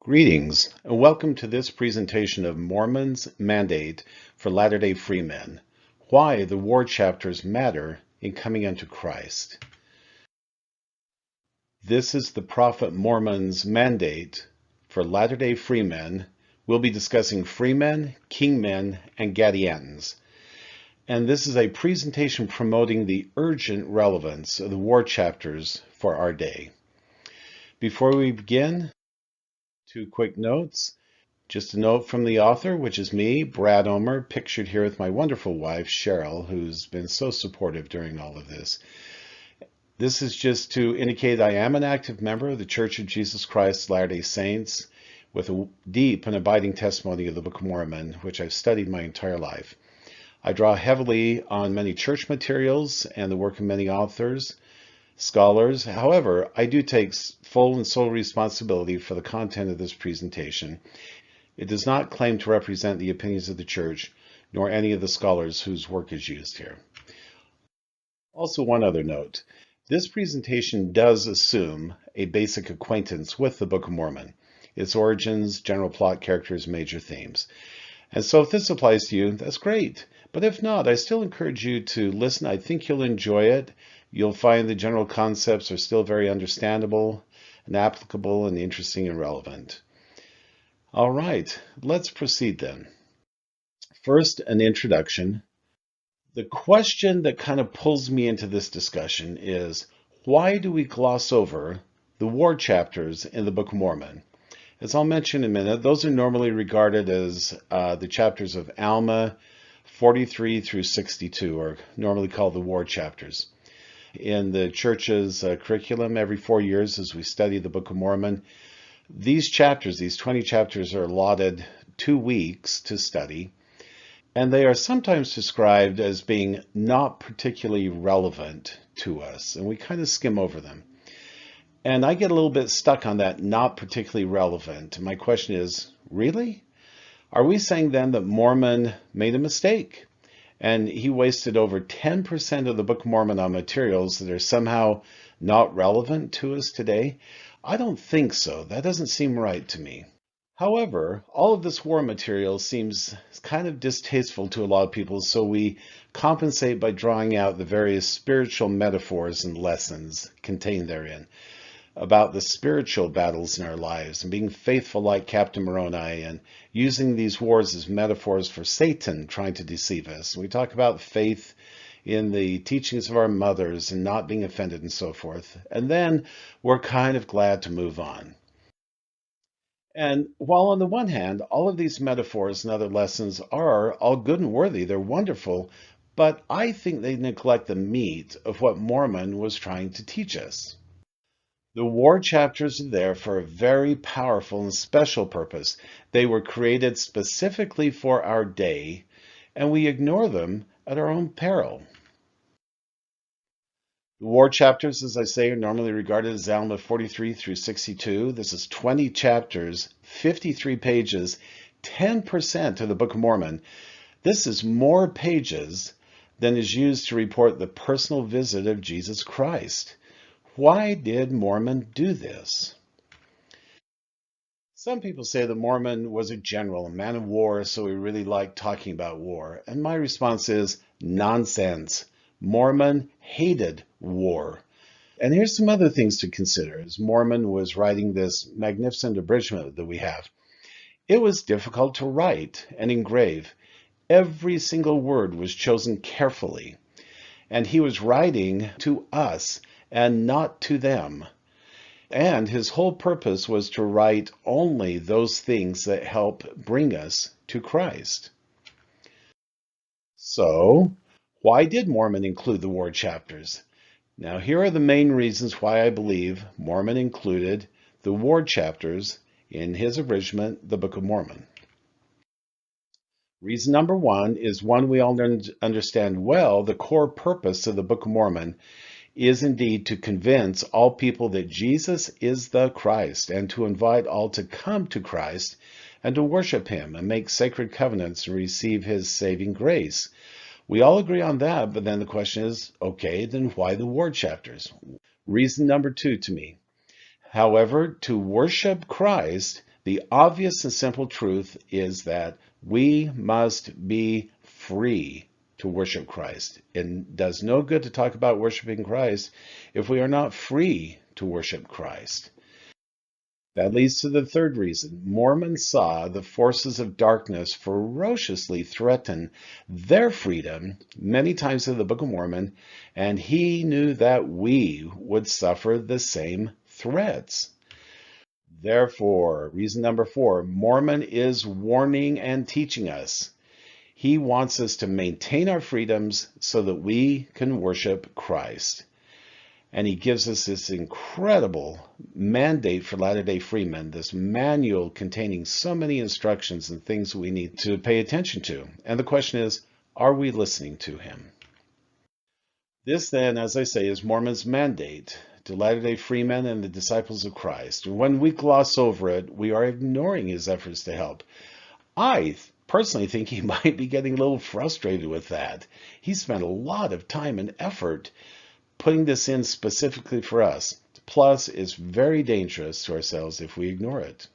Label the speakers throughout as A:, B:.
A: Greetings, and welcome to this presentation of Mormon's Mandate for Latter-day Freemen, Why the War Chapters Matter in Coming unto Christ. This is the Prophet Mormon's Mandate for Latter-day Freemen. We'll be discussing Freemen, Kingmen, and Gadiantons. And this is a presentation promoting the urgent relevance of the war chapters for our day. Before we begin, two quick notes. Just a note from the author, which is me, Brad Omer, pictured here with my wonderful wife, Cheryl, who's been so supportive during all of this. This is just to indicate I am an active member of the Church of Jesus Christ Latter-day Saints with a deep and abiding testimony of the Book of Mormon, which I've studied my entire life. I draw heavily on many church materials and the work of many authors, scholars. However, I do take full and sole responsibility for the content of this presentation. It does not claim to represent the opinions of the church, nor any of the scholars whose work is used here. Also, one other note. This presentation does assume a basic acquaintance with the Book of Mormon, its origins, general plot, characters, major themes. And so if this applies to you, that's great. But if not, I still encourage you to listen. I think you'll enjoy it. You'll find the general concepts are still very understandable and applicable and interesting and relevant. All right, let's proceed then. First, an introduction. The question that kind of pulls me into this discussion is, why do we gloss over the war chapters in the Book of Mormon? As I'll mention in a minute, those are normally regarded as the chapters of Alma 43 through 62, or normally called the war chapters. In the church's curriculum, every 4 years as we study the Book of Mormon, these chapters, these 20 chapters, are allotted 2 weeks to study, and they are sometimes described as being not particularly relevant to us, and we kind of skim over them. And I get a little bit stuck on that not particularly relevant. My question is, really? Are we saying then that Mormon made a mistake and he wasted over 10% of the Book of Mormon on materials that are somehow not relevant to us today? I don't think so. That doesn't seem right to me. However, all of this war material seems kind of distasteful to a lot of people, so we compensate by drawing out the various spiritual metaphors and lessons contained therein about the spiritual battles in our lives and being faithful like Captain Moroni and using these wars as metaphors for Satan trying to deceive us. We talk about faith in the teachings of our mothers and not being offended and so forth. And then we're kind of glad to move on. And while on the one hand, all of these metaphors and other lessons are all good and worthy, they're wonderful, but I think they neglect the meat of what Mormon was trying to teach us. The war chapters are there for a very powerful and special purpose. They were created specifically for our day, and we ignore them at our own peril. The war chapters, as I say, are normally regarded as Alma 43 through 62. This is 20 chapters, 53 pages, 10% of the Book of Mormon. This is more pages than is used to report the personal visit of Jesus Christ. Why did Mormon do this? Some people say that Mormon was a general, a man of war, so he really liked talking about war. And my response is nonsense. Mormon hated war. And here's some other things to consider as Mormon was writing this magnificent abridgment that we have. It was difficult to write and engrave. Every single word was chosen carefully. And he was writing to us and not to them. And his whole purpose was to write only those things that help bring us to Christ. So, why did Mormon include the war chapters? Now, here are the main reasons why I believe Mormon included the war chapters in his abridgment, the Book of Mormon. Reason number one is one we all understand well. The core purpose of the Book of Mormon is indeed to convince all people that Jesus is the Christ and to invite all to come to Christ and to worship him and make sacred covenants and receive his saving grace. We all agree on that, but then the question is, okay, then why the war chapters? Reason number two to me. However, to worship Christ The obvious and simple truth is that we must be free to worship Christ. It does no good to talk about worshiping Christ if we are not free to worship Christ. That leads to the third reason. Mormons saw the forces of darkness ferociously threaten their freedom many times in the Book of Mormon, and he knew that we would suffer the same threats. Therefore, reason number 4, Mormon is warning and teaching us. He wants us to maintain our freedoms so that we can worship Christ. And he gives us this incredible mandate for Latter-day Freemen, this manual containing so many instructions and things we need to pay attention to. And the question is, are we listening to him? This then, as I say, is Mormon's mandate to Latter-day Freemen and the disciples of Christ. And when we gloss over it, we are ignoring his efforts to help. I personally think he might be getting a little frustrated with that. He spent a lot of time and effort putting this in specifically for us. Plus, it's very dangerous to ourselves if we ignore it.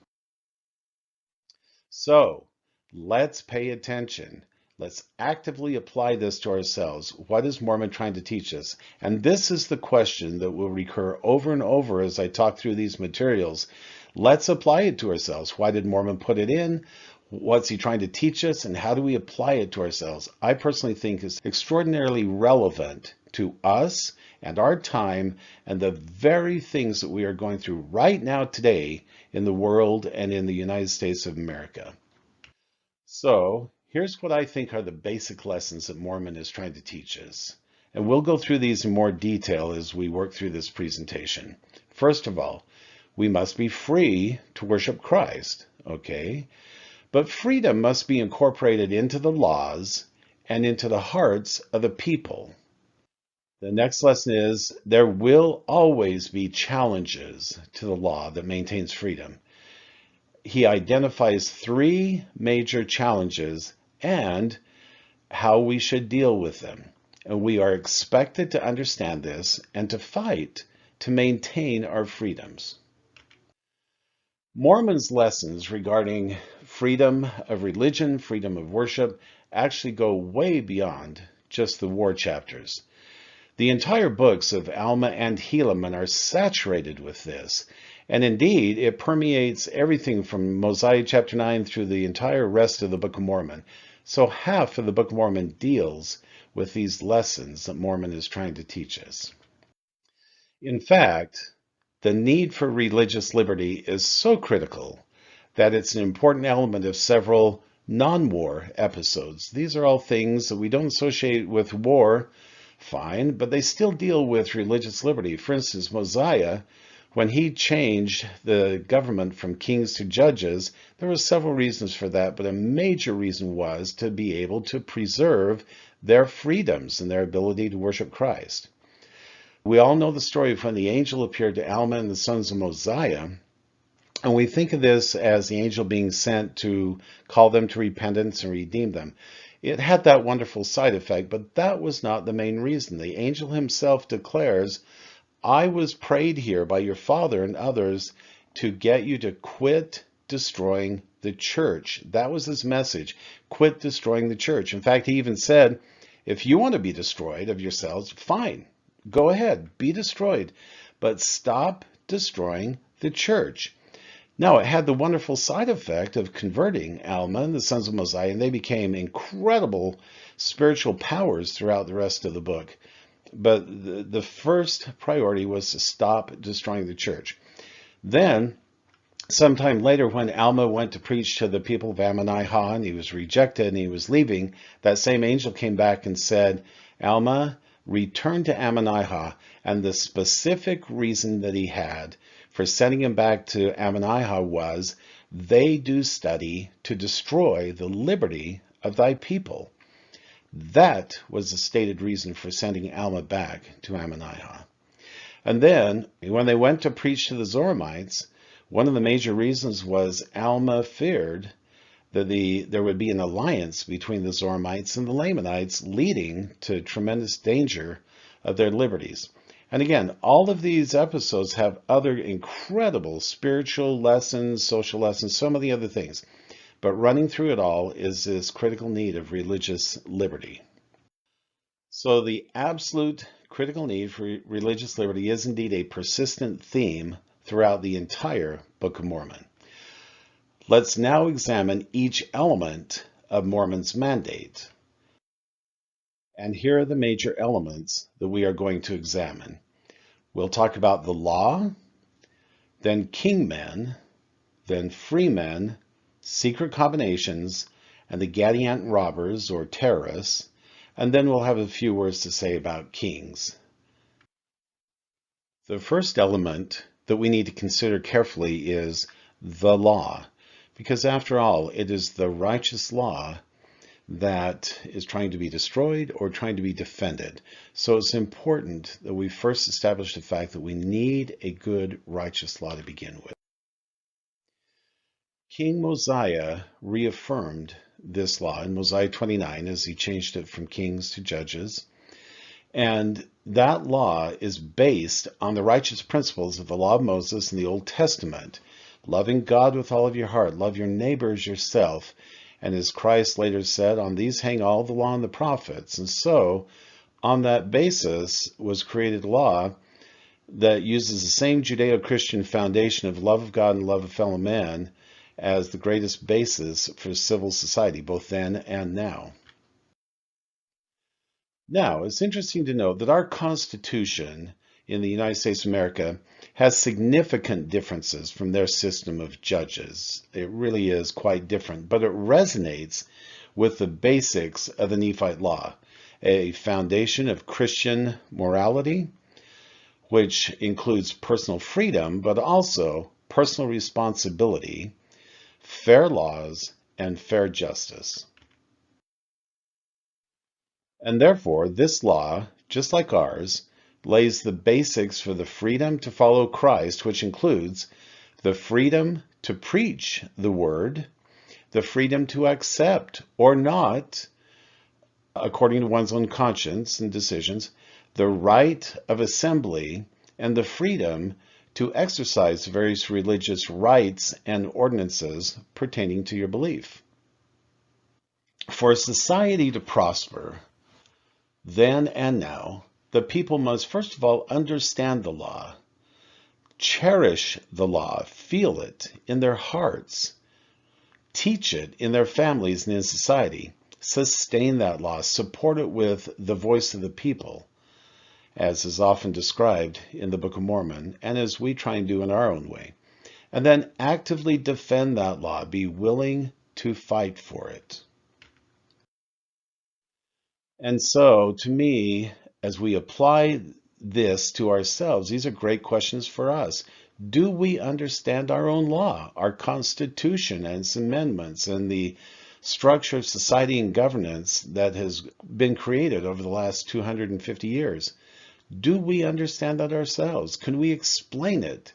A: So, let's pay attention. Let's actively apply this to ourselves. What is Mormon trying to teach us? And this is the question that will recur over and over as I talk through these materials. Let's apply it to ourselves. Why did Mormon put it in? What's he trying to teach us? And how do we apply it to ourselves? I personally think it's extraordinarily relevant to us and our time and the very things that we are going through right now today in the world and in the United States of America. So here's what I think are the basic lessons that Mormon is trying to teach us. And we'll go through these in more detail as we work through this presentation. First of all, we must be free to worship Christ, okay? But freedom must be incorporated into the laws and into the hearts of the people. The next lesson is there will always be challenges to the law that maintains freedom. He identifies 3 major challenges and how we should deal with them. And we are expected to understand this and to fight to maintain our freedoms. Mormon's lessons regarding freedom of religion, freedom of worship, actually go way beyond just the war chapters. The entire books of Alma and Helaman are saturated with this, and indeed it permeates everything from Mosiah chapter 9 through the entire rest of the Book of Mormon. So half of the Book of Mormon deals with these lessons that Mormon is trying to teach us. In fact, the need for religious liberty is so critical that it's an important element of several non-war episodes. These are all things that we don't associate with war, fine, but they still deal with religious liberty. For instance, Mosiah, when he changed the government from kings to judges, there were several reasons for that, but a major reason was to be able to preserve their freedoms and their ability to worship Christ. We all know the story of when the angel appeared to Alma and the sons of Mosiah, and we think of this as the angel being sent to call them to repentance and redeem them. It had that wonderful side effect, but that was not the main reason. The angel himself declares, I was prayed here by your father and others to get you to quit destroying the church. That was his message. Quit destroying the church. In fact, he even said, if you want to be destroyed of yourselves, fine. Go ahead, be destroyed. But stop destroying the church. Now, it had the wonderful side effect of converting Alma and the sons of Mosiah, and they became incredible spiritual powers throughout the rest of the book. But the first priority was to stop destroying the church. Then, sometime later, when Alma went to preach to the people of Ammonihah, and he was rejected and he was leaving, that same angel came back and said, Alma, return to Ammonihah. And the specific reason that he had for sending him back to Ammonihah was, they do study to destroy the liberty of thy people. That was the stated reason for sending Alma back to Ammonihah. And then, when they went to preach to the Zoramites, one of the major reasons was Alma feared that there would be an alliance between the Zoramites and the Lamanites, leading to tremendous danger of their liberties. And again, all of these episodes have other incredible spiritual lessons, social lessons, so many other things. But running through it all is this critical need of religious liberty. So the absolute critical need for religious liberty is indeed a persistent theme throughout the entire Book of Mormon. Let's now examine each element of Mormon's mandate. And here are the major elements that we are going to examine. We'll talk about the law, then kingmen, then freemen, secret combinations, and the Gadianton robbers or terrorists, and then we'll have a few words to say about kings. The first element that we need to consider carefully is the law, because after all, it is the righteous law that is trying to be destroyed or trying to be defended. So it's important that we first establish the fact that we need a good righteous law to begin with. King Mosiah reaffirmed this law in Mosiah 29 as he changed it from kings to judges. And that law is based on the righteous principles of the law of Moses in the Old Testament. Loving God with all of your heart, love your neighbor as yourself. And as Christ later said, on these hang all the law and the prophets. And so, on that basis was created law that uses the same Judeo-Christian foundation of love of God and love of fellow man as the greatest basis for civil society, both then and now. Now, it's interesting to note that our Constitution in the United States of America has significant differences from their system of judges. It really is quite different, but it resonates with the basics of the Nephite law, a foundation of Christian morality, which includes personal freedom, but also personal responsibility, fair laws, and fair justice. And therefore, this law, just like ours, lays the basics for the freedom to follow Christ, which includes the freedom to preach the word, the freedom to accept or not, according to one's own conscience and decisions, the right of assembly, and the freedom to exercise various religious rites and ordinances pertaining to your belief. For society to prosper, then and now, the people must first of all understand the law, cherish the law, feel it in their hearts, teach it in their families and in society, sustain that law, support it with the voice of the people, as is often described in the Book of Mormon, and as we try and do in our own way, and then actively defend that law, be willing to fight for it. And so, to me, as we apply this to ourselves, these are great questions for us. Do we understand our own law, our Constitution and its amendments, and the structure of society and governance that has been created over the last 250 years? Do we understand that ourselves? Can we explain it?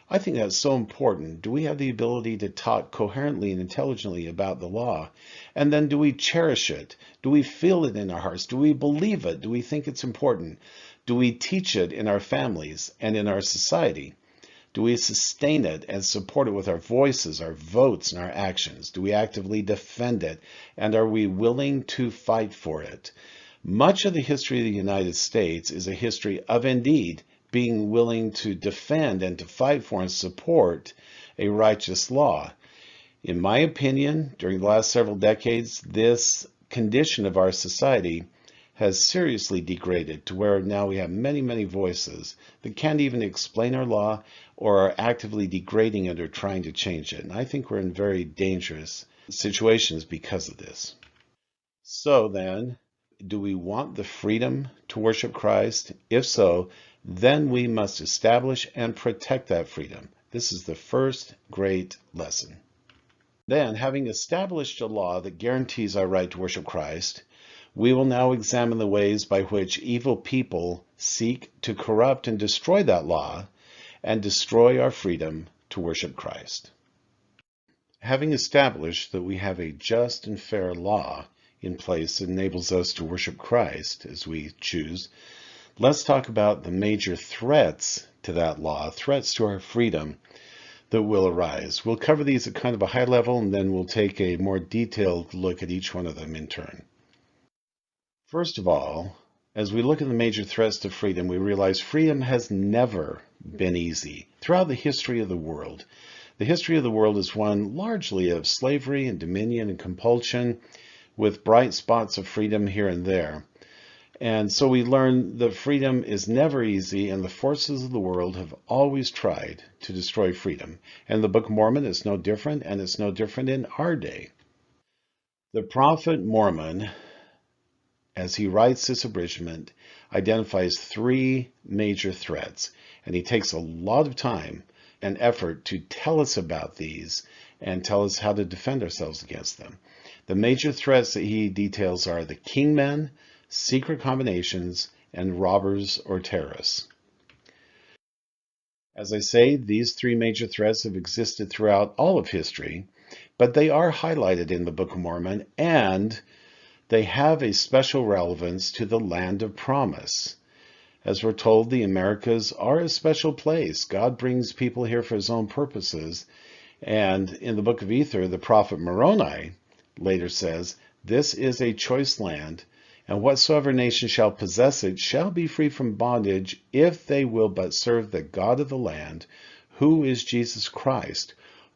A: I think that's so important. Do we have the ability to talk coherently and intelligently about the law? And then do we cherish it? Do we feel it in our hearts? Do we believe it? Do we think it's important? Do we teach it in our families and in our society? Do we sustain it and support it with our voices, our votes, and our actions? Do we actively defend it? And are we willing to fight for it? Much of the history of the United States is a history of indeed being willing to defend and to fight for and support a righteous law. In my opinion, during the last several decades, this condition of our society has seriously degraded to where now we have many, many voices that can't even explain our law or are actively degrading it or trying to change it. And I think we're in very dangerous situations because of this. So then, do we want the freedom to worship Christ? If so, then we must establish and protect that freedom. This is the first great lesson. Then, having established a law that guarantees our right to worship Christ, we will now examine the ways by which evil people seek to corrupt and destroy that law and destroy our freedom to worship Christ. Having established that we have a just and fair law in place that enables us to worship Christ as we choose, Let's talk about the major threats to that law, threats to our freedom that will arise. We'll cover these at kind of a high level, and then we'll take a more detailed look at each one of them in turn. First of all, as we look at the major threats to freedom, we realize freedom has never been easy. Throughout the history of the world is one largely of slavery and dominion and compulsion, with bright spots of freedom here and there. And so we learn that freedom is never easy, and the forces of the world have always tried to destroy freedom. And the Book of Mormon is no different, and it's no different in our day. The prophet Mormon, as he writes this abridgment, identifies three major threats, and he takes a lot of time and effort to tell us about these and tell us how to defend ourselves against them. The major threats that he details are the kingmen, secret combinations, and robbers or terrorists. As I say, these three major threats have existed throughout all of history, but they are highlighted in the Book of Mormon, and they have a special relevance to the land of promise. As we're told, the Americas are a special place. God brings people here for his own purposes. And in the Book of Ether, the prophet Moroni later says, "This is a choice land, and whatsoever nation shall possess it shall be free from bondage if they will but serve the God of the land, who is Jesus Christ,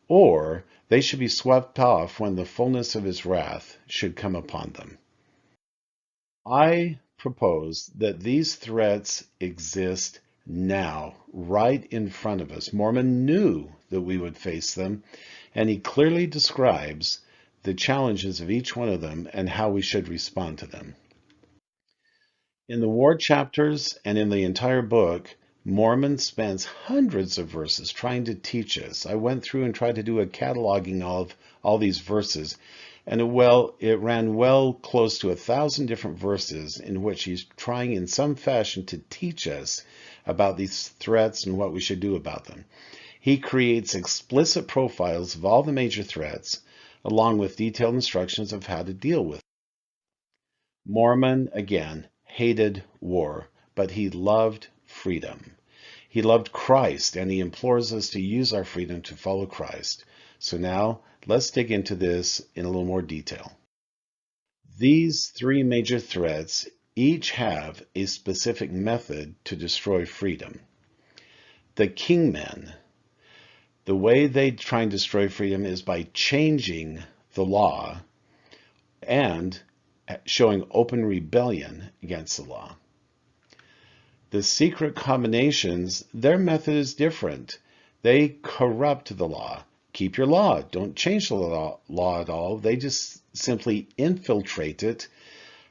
A: or they should be swept off when the fullness of his wrath should come upon them." I propose that these threats exist now, right in front of us. Mormon knew that we would face them, and he clearly describes the challenges of each one of them and how we should respond to them. In the war chapters and in the entire book, Mormon spends hundreds of verses trying to teach us. I went through and tried to do a cataloging of all these verses, and it ran well close to 1,000 different verses in which he's trying in some fashion to teach us about these threats and what we should do about them. He creates explicit profiles of all the major threats, along with detailed instructions of how to deal with them. Mormon, again, hated war, but he loved freedom. He loved Christ, and he implores us to use our freedom to follow Christ. So now, let's dig into this in a little more detail. These three major threats each have a specific method to destroy freedom. The kingmen, the way they try and destroy freedom is by changing the law and showing open rebellion against the law. The secret combinations, their method is different. They corrupt the law. Keep your law. Don't change the law at all. They just simply infiltrate it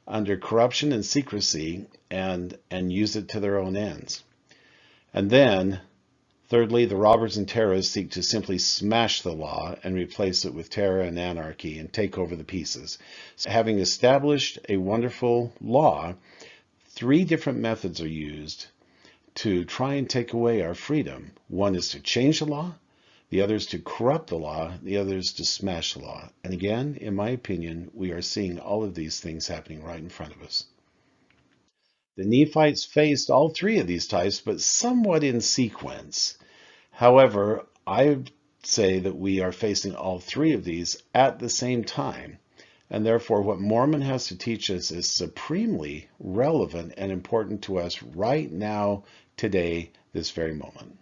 A: under corruption and secrecy and use it to their own ends. And then, thirdly, the robbers and terrorists seek to simply smash the law and replace it with terror and anarchy and take over the pieces. So having established a wonderful law, three different methods are used to try and take away our freedom. One is to change the law, the other is to corrupt the law, the other is to smash the law. And again, in my opinion, we are seeing all of these things happening right in front of us. The Nephites faced all three of these types, but somewhat in sequence. However, I would say that we are facing all three of these at the same time. And therefore, what Mormon has to teach us is supremely relevant and important to us right now, today, this very moment.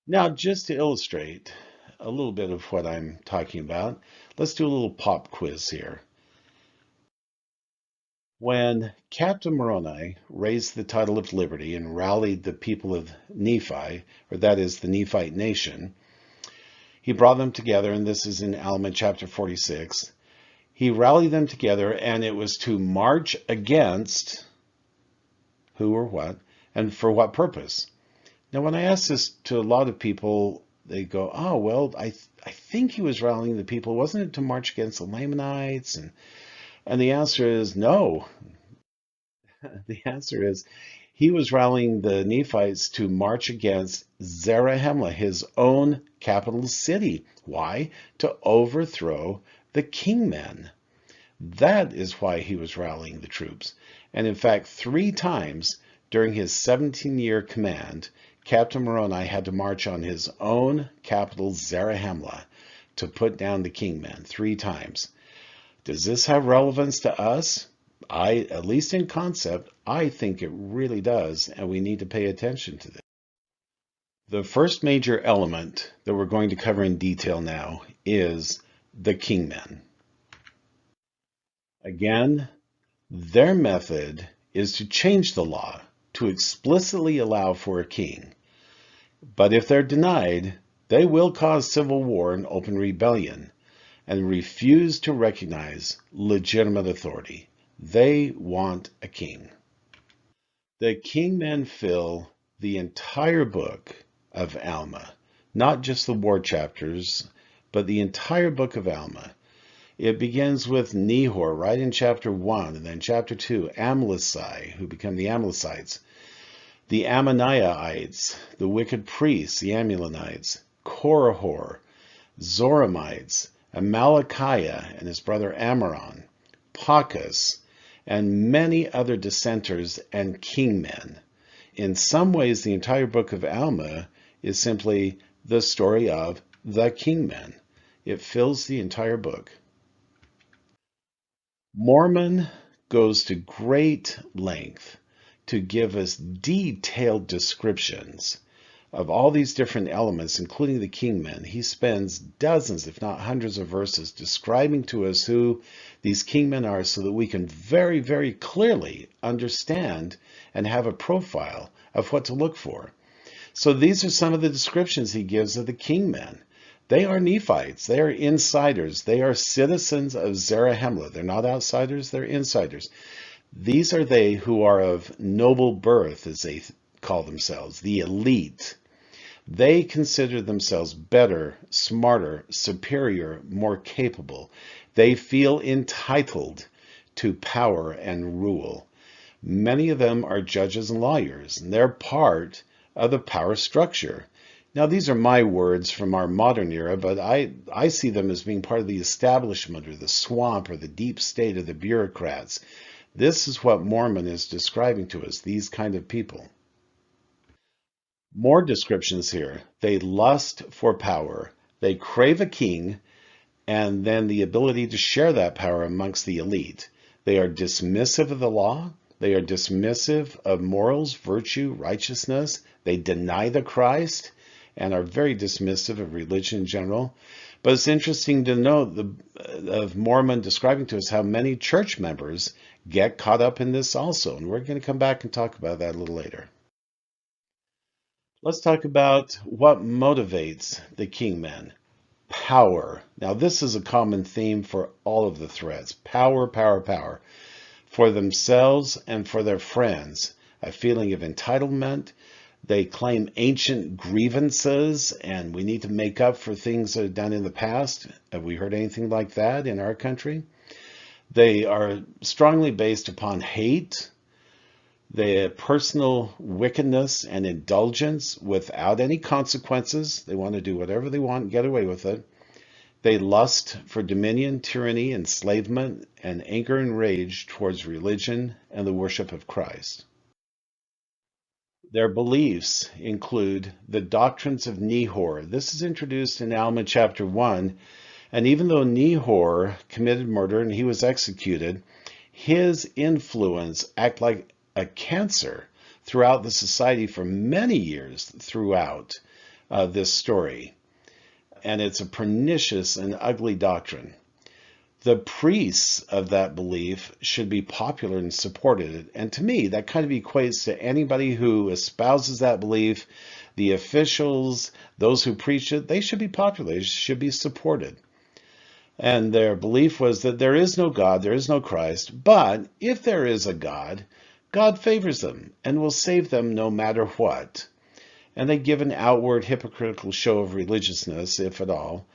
A: Now, just to illustrate a little bit of what I'm talking about, let's do a little pop quiz here. When Captain Moroni raised the title of liberty and rallied the people of Nephi, or that is the Nephite nation, he brought them together, and this is in Alma chapter 46. He rallied them together, and it was to march against who or what, and for what purpose. Now, when I ask this to a lot of people, they go, "Oh, well, I think he was rallying the people. Wasn't it to march against the Lamanites?" And the answer is no. The answer is he was rallying the Nephites to march against Zarahemla, his own capital city. Why? To overthrow the kingmen. That is why he was rallying the troops. And in fact, 3 times during his 17-year command, Captain Moroni had to march on his own capital, Zarahemla, to put down the kingmen 3 times. Does this have relevance to us? At least in concept, I think it really does, and we need to pay attention to this. The first major element that we're going to cover in detail now is the kingmen. Again, their method is to change the law to explicitly allow for a king. But if they're denied, they will cause civil war and open rebellion and refuse to recognize legitimate authority. They want a king. The kingmen fill the entire book of Alma, not just the war chapters, but the entire book of Alma. It begins with Nehor right in chapter 1, and then chapter 2, Amlici, who become the Amlicites, the Ammonites, the wicked priests, the Amulonites, Korihor, Zoramites, Amalickiah and his brother Amaron, Pachus, and many other dissenters and kingmen. In some ways, the entire book of Alma is simply the story of the kingmen. It fills the entire book. Mormon goes to great length to give us detailed descriptions of all these different elements, including the kingmen. He spends dozens, if not hundreds of verses describing to us who these kingmen are so that we can very, very clearly understand and have a profile of what to look for. So these are some of the descriptions he gives of the kingmen. They are Nephites. They are insiders. They are citizens of Zarahemla. They're not outsiders. They're insiders. These are they who are of noble birth, as they call themselves, the elite. They consider themselves better, smarter, superior, more capable. They feel entitled to power and rule. Many of them are judges and lawyers, and they're part of the power structure. Now, these are my words from our modern era, but I see them as being part of the establishment or the swamp or the deep state of the bureaucrats. This is what Mormon is describing to us, these kind of people. More descriptions here. They lust for power. They crave a king, and then the ability to share that power amongst the elite. They are dismissive of the law. They are dismissive of morals, virtue, righteousness. They deny the Christ and are very dismissive of religion in general. But it's interesting to note of Mormon describing to us how many church members get caught up in this also. And we're going to come back and talk about that a little later. Let's talk about what motivates the kingmen. Power. Now, this is a common theme for all of the threads. Power, power, power. For themselves and for their friends. A feeling of entitlement. They claim ancient grievances, and we need to make up for things that are done in the past. Have we heard anything like that in our country? They are strongly based upon hate, the personal wickedness and indulgence without any consequences. They want to do whatever they want and get away with it. They lust for dominion, tyranny, enslavement, and anger and rage towards religion and the worship of Christ. Their beliefs include the doctrines of Nehor. This is introduced in Alma chapter 1. And even though Nehor committed murder and he was executed, his influence acted like a cancer throughout the society for many years throughout this story. And it's a pernicious and ugly doctrine. The priests of that belief should be popular and supported. And to me, that kind of equates to anybody who espouses that belief. The officials, those who preach it, they should be popular, they should be supported. And their belief was that there is no God, there is no Christ, but if there is a God, God favors them and will save them no matter what. And they give an outward hypocritical show of religiousness, if at all.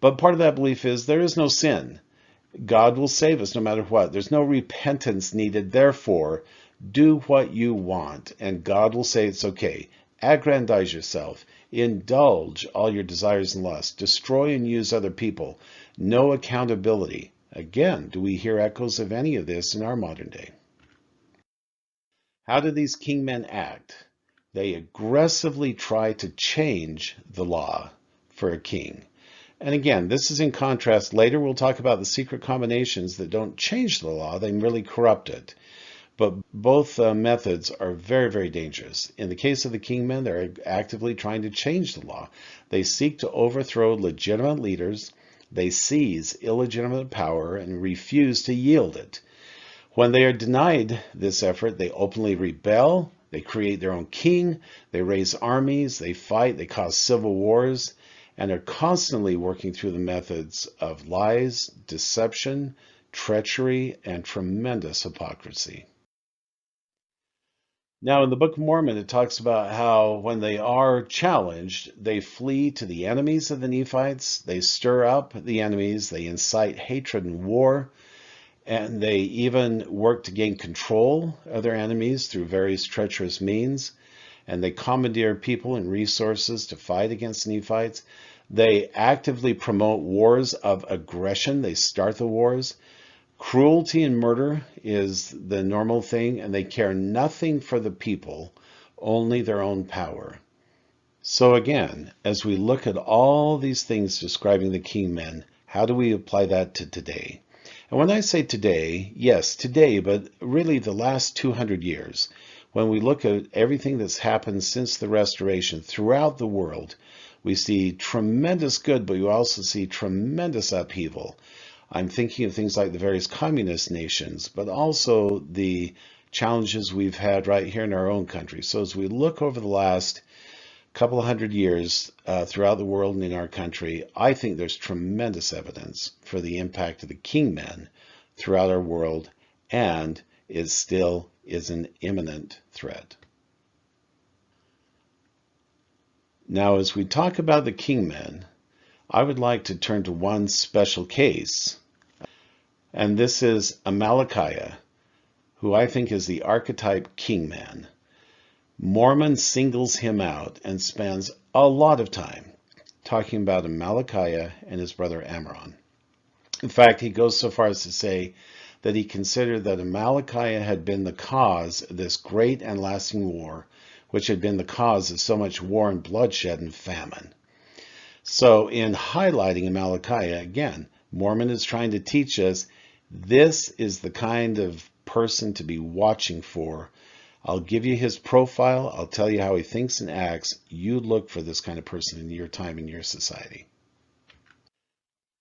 A: But part of that belief is there is no sin. God will save us no matter what. There's no repentance needed. Therefore, do what you want, and God will say it's okay. Aggrandize yourself. Indulge all your desires and lusts. Destroy and use other people. No accountability. Again, do we hear echoes of any of this in our modern day? How do these kingmen act? They aggressively try to change the law for a king. And again, this is in contrast. Later, we'll talk about the secret combinations that don't change the law, they merely corrupt it. But both methods are very, very dangerous. In the case of the kingmen, they're actively trying to change the law. They seek to overthrow legitimate leaders. They seize illegitimate power and refuse to yield it. When they are denied this effort, they openly rebel. They create their own king. They raise armies. They fight. They cause civil wars, and are constantly working through the methods of lies, deception, treachery, and tremendous hypocrisy. Now, in the Book of Mormon, it talks about how when they are challenged, they flee to the enemies of the Nephites, they stir up the enemies, they incite hatred and war, and they even work to gain control of their enemies through various treacherous means, and they commandeer people and resources to fight against Nephites. They actively promote wars of aggression. They start the wars. Cruelty and murder is the normal thing, and they care nothing for the people, only their own power. So again, as we look at all these things describing the kingmen, how do we apply that to today? And when I say today, yes, today, but really the last 200 years, when we look at everything that's happened since the Restoration throughout the world, we see tremendous good, but we also see tremendous upheaval. I'm thinking of things like the various communist nations, but also the challenges we've had right here in our own country. So as we look over the last couple of hundred years throughout the world and in our country, I think there's tremendous evidence for the impact of the kingmen throughout our world, and it still is an imminent threat. Now, as we talk about the kingmen, I would like to turn to one special case, and this is Amalickiah, who I think is the archetype kingman. Mormon singles him out and spends a lot of time talking about Amalickiah and his brother Ammoron. In fact, he goes so far as to say that he considered that Amalickiah had been the cause of this great and lasting war, which had been the cause of so much war and bloodshed and famine. So in highlighting Amalickiah, again, Mormon is trying to teach us this is the kind of person to be watching for. I'll give you his profile. I'll tell you how he thinks and acts. You look for this kind of person in your time, in your society.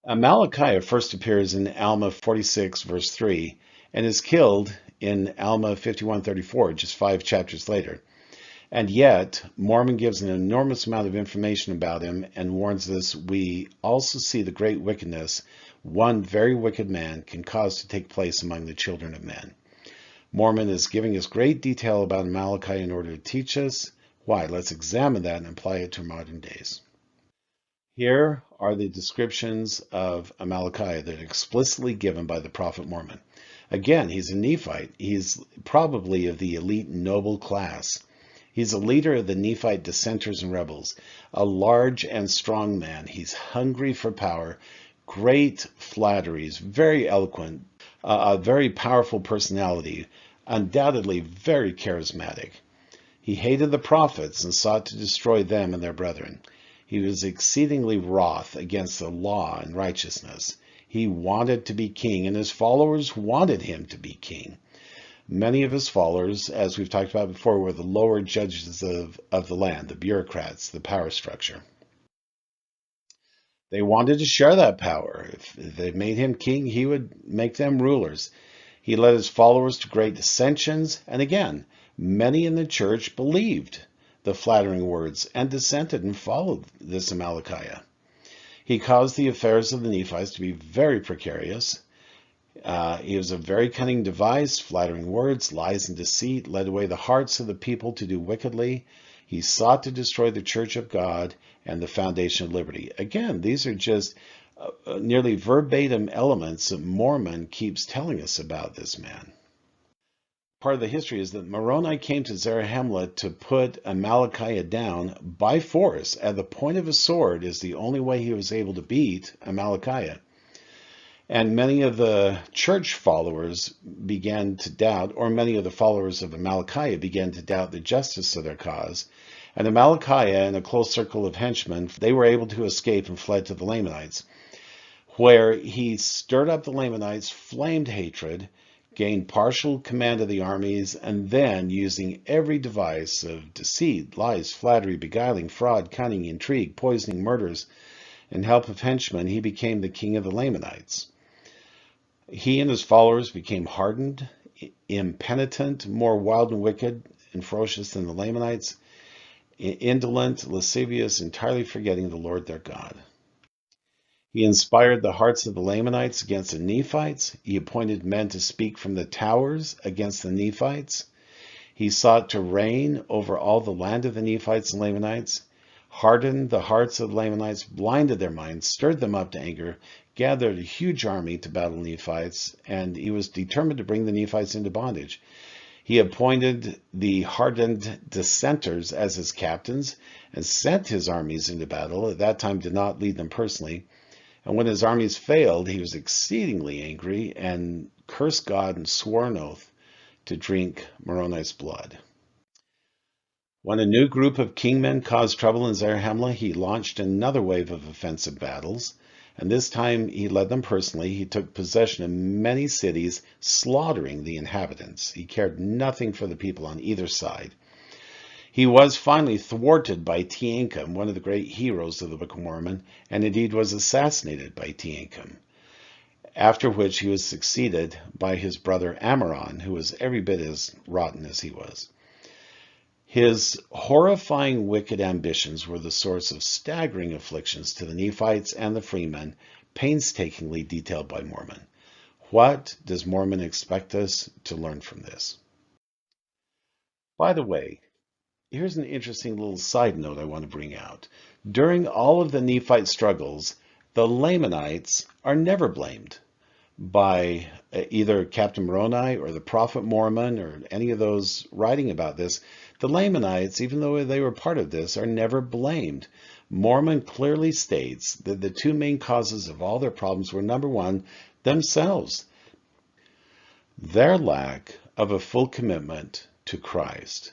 A: Amalickiah first appears in Alma 46, verse 3, and is killed in Alma 51:34, just 5 chapters later. And yet, Mormon gives an enormous amount of information about him and warns us we also see the great wickedness one very wicked man can cause to take place among the children of men. Mormon is giving us great detail about Amalickiah in order to teach us why. Let's examine that and apply it to modern days. Here are the descriptions of Amalickiah that are explicitly given by the prophet Mormon. Again, he's a Nephite. He's probably of the elite noble class. He's a leader of the Nephite dissenters and rebels, a large and strong man. He's hungry for power, great flatteries, very eloquent, a very powerful personality, undoubtedly very charismatic. He hated the prophets and sought to destroy them and their brethren. He was exceedingly wroth against the law and righteousness. He wanted to be king, and his followers wanted him to be king. Many of his followers, as we've talked about before, were the lower judges of the land, the bureaucrats, the power structure. They wanted to share that power. If they made him king, he would make them rulers. He led his followers to great dissensions, and again, many in the church believed the flattering words and dissented and followed this Amalickiah. He caused the affairs of the Nephites to be very precarious. He was a very cunning device, flattering words, lies, and deceit led away the hearts of the people to do wickedly. He sought to destroy the church of God and the foundation of liberty. Again, these are just nearly verbatim elements that Mormon keeps telling us about this man. Part of the history is that Moroni came to Zarahemla to put Amalickiah down by force. At the point of a sword is the only way he was able to beat Amalickiah. And many of the church followers began to doubt, or many of the followers of Amalickiah began to doubt the justice of their cause. And Amalickiah and a close circle of henchmen, they were able to escape and fled to the Lamanites, where he stirred up the Lamanites, flamed hatred, gained partial command of the armies, and then, using every device of deceit, lies, flattery, beguiling, fraud, cunning, intrigue, poisoning, murders, and help of henchmen, he became the king of the Lamanites. He and his followers became hardened, impenitent, more wild and wicked and ferocious than the Lamanites, indolent, lascivious, entirely forgetting the Lord their God. He inspired the hearts of the Lamanites against the Nephites. He appointed men to speak from the towers against the Nephites. He sought to reign over all the land of the Nephites and Lamanites, hardened the hearts of the Lamanites, blinded their minds, stirred them up to anger, gathered a huge army to battle the Nephites, and he was determined to bring the Nephites into bondage. He appointed the hardened dissenters as his captains and sent his armies into battle. At that time did not lead them personally. And when his armies failed, he was exceedingly angry and cursed God and swore an oath to drink Moroni's blood. When a new group of kingmen caused trouble in Zarahemla, he launched another wave of offensive battles, and this time he led them personally. He took possession of many cities, slaughtering the inhabitants. He cared nothing for the people on either side. He was finally thwarted by Teancum, one of the great heroes of the Book of Mormon, and indeed was assassinated by Teancum, after which he was succeeded by his brother Amaron, who was every bit as rotten as he was. His horrifying wicked ambitions were the source of staggering afflictions to the Nephites and the Freemen, painstakingly detailed by Mormon. What does Mormon expect us to learn from this? By the way, here's an interesting little side note I want to bring out. During all of the Nephite struggles, the Lamanites are never blamed by either Captain Moroni or the Prophet Mormon or any of those writing about this. The Lamanites, even though they were part of this, are never blamed. Mormon clearly states that the two main causes of all their problems were, number one, themselves. Their lack of a full commitment to Christ.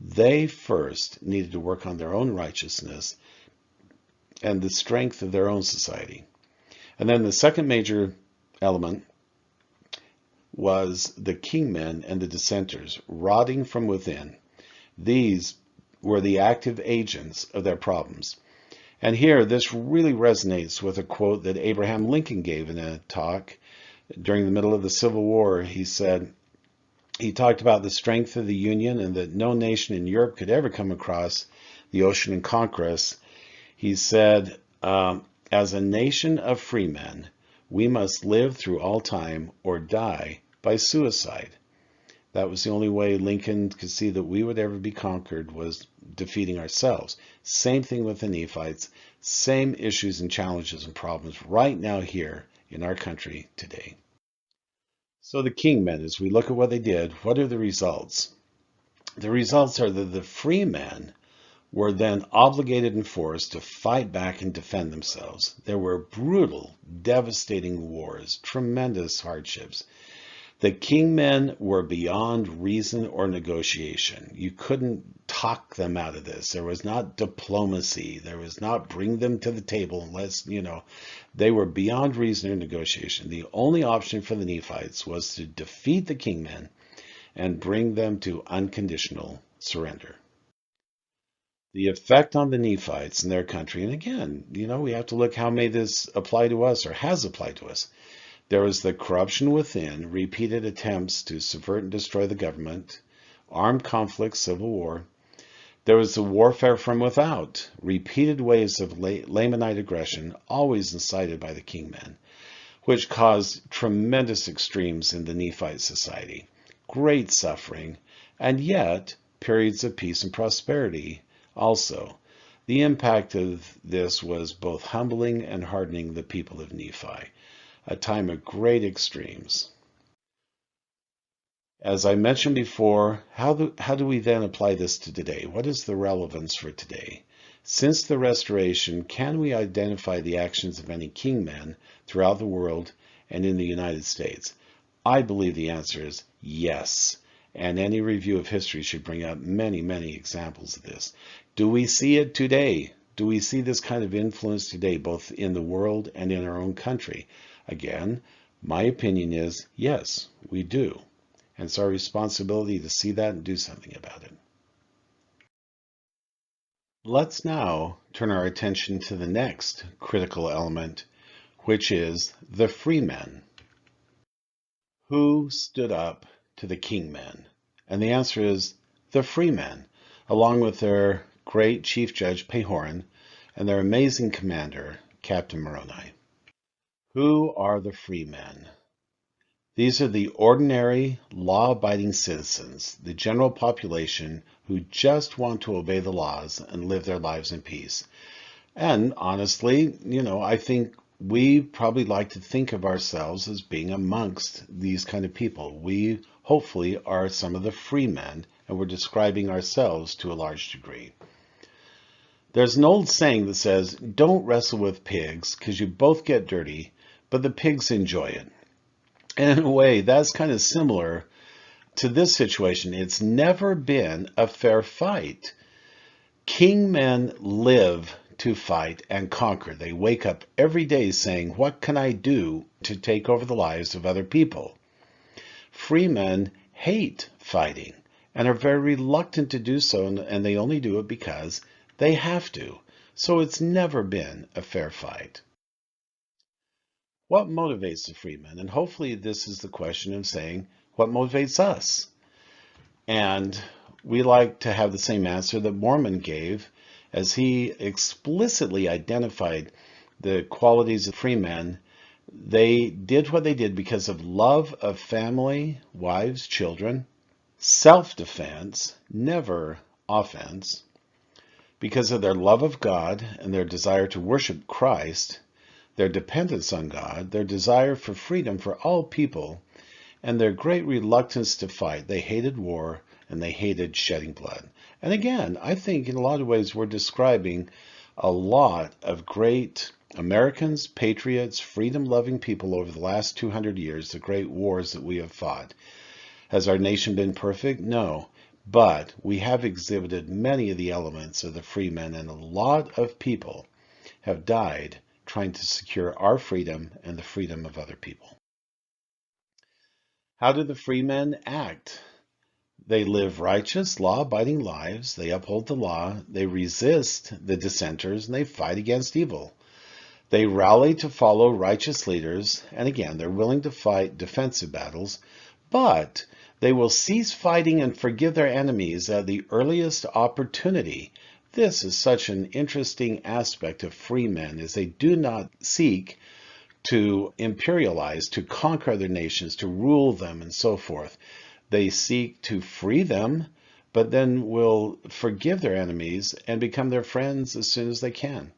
A: They first needed to work on their own righteousness and the strength of their own society. And then the second major element was the kingmen and the dissenters, rotting from within. These were the active agents of their problems. And here, this really resonates with a quote that Abraham Lincoln gave in a talk during the middle of the Civil War. He said, he talked about the strength of the Union and that no nation in Europe could ever come across the ocean and conquer us. He said, as a nation of freemen, we must live through all time or die by suicide. That was the only way Lincoln could see that we would ever be conquered, was defeating ourselves. Same thing with the Nephites, same issues and challenges and problems right now here in our country today. So the kingmen, as we look at what they did, what are the results? The results are that the freemen were then obligated and forced to fight back and defend themselves. There were brutal, devastating wars, tremendous hardships. The kingmen were beyond reason or negotiation. You couldn't talk them out of this. There was not diplomacy. There was not bring them to the table unless, they were beyond reason or negotiation. The only option for the Nephites was to defeat the kingmen and bring them to unconditional surrender. The effect on the Nephites in their country, and again, we have to look how may this apply to us or has applied to us. There was the corruption within, repeated attempts to subvert and destroy the government, armed conflicts, civil war. There was the warfare from without, repeated waves of Lamanite aggression, always incited by the kingmen, which caused tremendous extremes in the Nephite society, great suffering, and yet periods of peace and prosperity also. The impact of this was both humbling and hardening the people of Nephi, a time of great extremes. As I mentioned before, how do we then apply this to today? What is the relevance for today? Since the Restoration, can we identify the actions of any kingmen throughout the world and in the United States? I believe the answer is yes. And any review of history should bring up many, many examples of this. Do we see it today? Do we see this kind of influence today, both in the world and in our own country? Again, my opinion is yes, we do. And it's our responsibility to see that and do something about it. Let's now turn our attention to the next critical element, which is the freemen. Who stood up to the kingmen? And the answer is the freemen, along with their great chief judge Pahoran and their amazing commander, Captain Moroni. Who are the freemen? These are the ordinary, law-abiding citizens, the general population who just want to obey the laws and live their lives in peace. And honestly, I think we probably like to think of ourselves as being amongst these kind of people. We hopefully are some of the free men, and we're describing ourselves to a large degree. There's an old saying that says, don't wrestle with pigs because you both get dirty, but the pigs enjoy it. And in a way, that's kind of similar to this situation. It's never been a fair fight. King men live to fight and conquer. They wake up every day saying, what can I do to take over the lives of other people? Free men hate fighting and are very reluctant to do so, and they only do it because they have to. So it's never been a fair fight. What motivates the freemen? And hopefully this is the question of saying, what motivates us? And we like to have the same answer that Mormon gave, as he explicitly identified the qualities of free men. They did what they did because of love of family, wives, children, self-defense, never offense, because of their love of God and their desire to worship Christ, their dependence on God, their desire for freedom for all people, and their great reluctance to fight. They hated war and they hated shedding blood. And again, I think in a lot of ways we're describing a lot of great Americans, patriots, freedom-loving people over the last 200 years, the great wars that we have fought. Has our nation been perfect? No. But we have exhibited many of the elements of the free men, and a lot of people have died trying to secure our freedom and the freedom of other people. How do the free men act? They live righteous, law-abiding lives. They uphold the law. They resist the dissenters, and they fight against evil. They rally to follow righteous leaders, and again, they're willing to fight defensive battles, but they will cease fighting and forgive their enemies at the earliest opportunity. This is such an interesting aspect of free men, is they do not seek to imperialize, to conquer other nations, to rule them, and so forth. They seek to free them, but then will forgive their enemies and become their friends as soon as they can.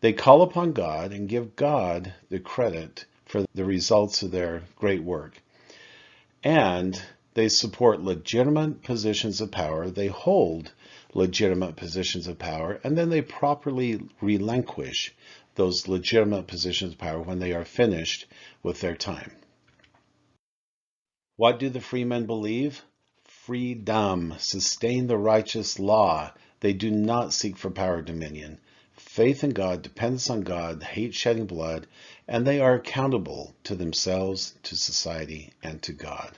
A: They call upon God and give God the credit for the results of their great work. And they support legitimate positions of power. They hold legitimate positions of power, and then they properly relinquish those legitimate positions of power when they are finished with their time. What do the free men believe? Freedom. Sustain the righteous law. They do not seek for power or dominion. Faith in God, dependence on God, hate shedding blood, and they are accountable to themselves, to society, and to God.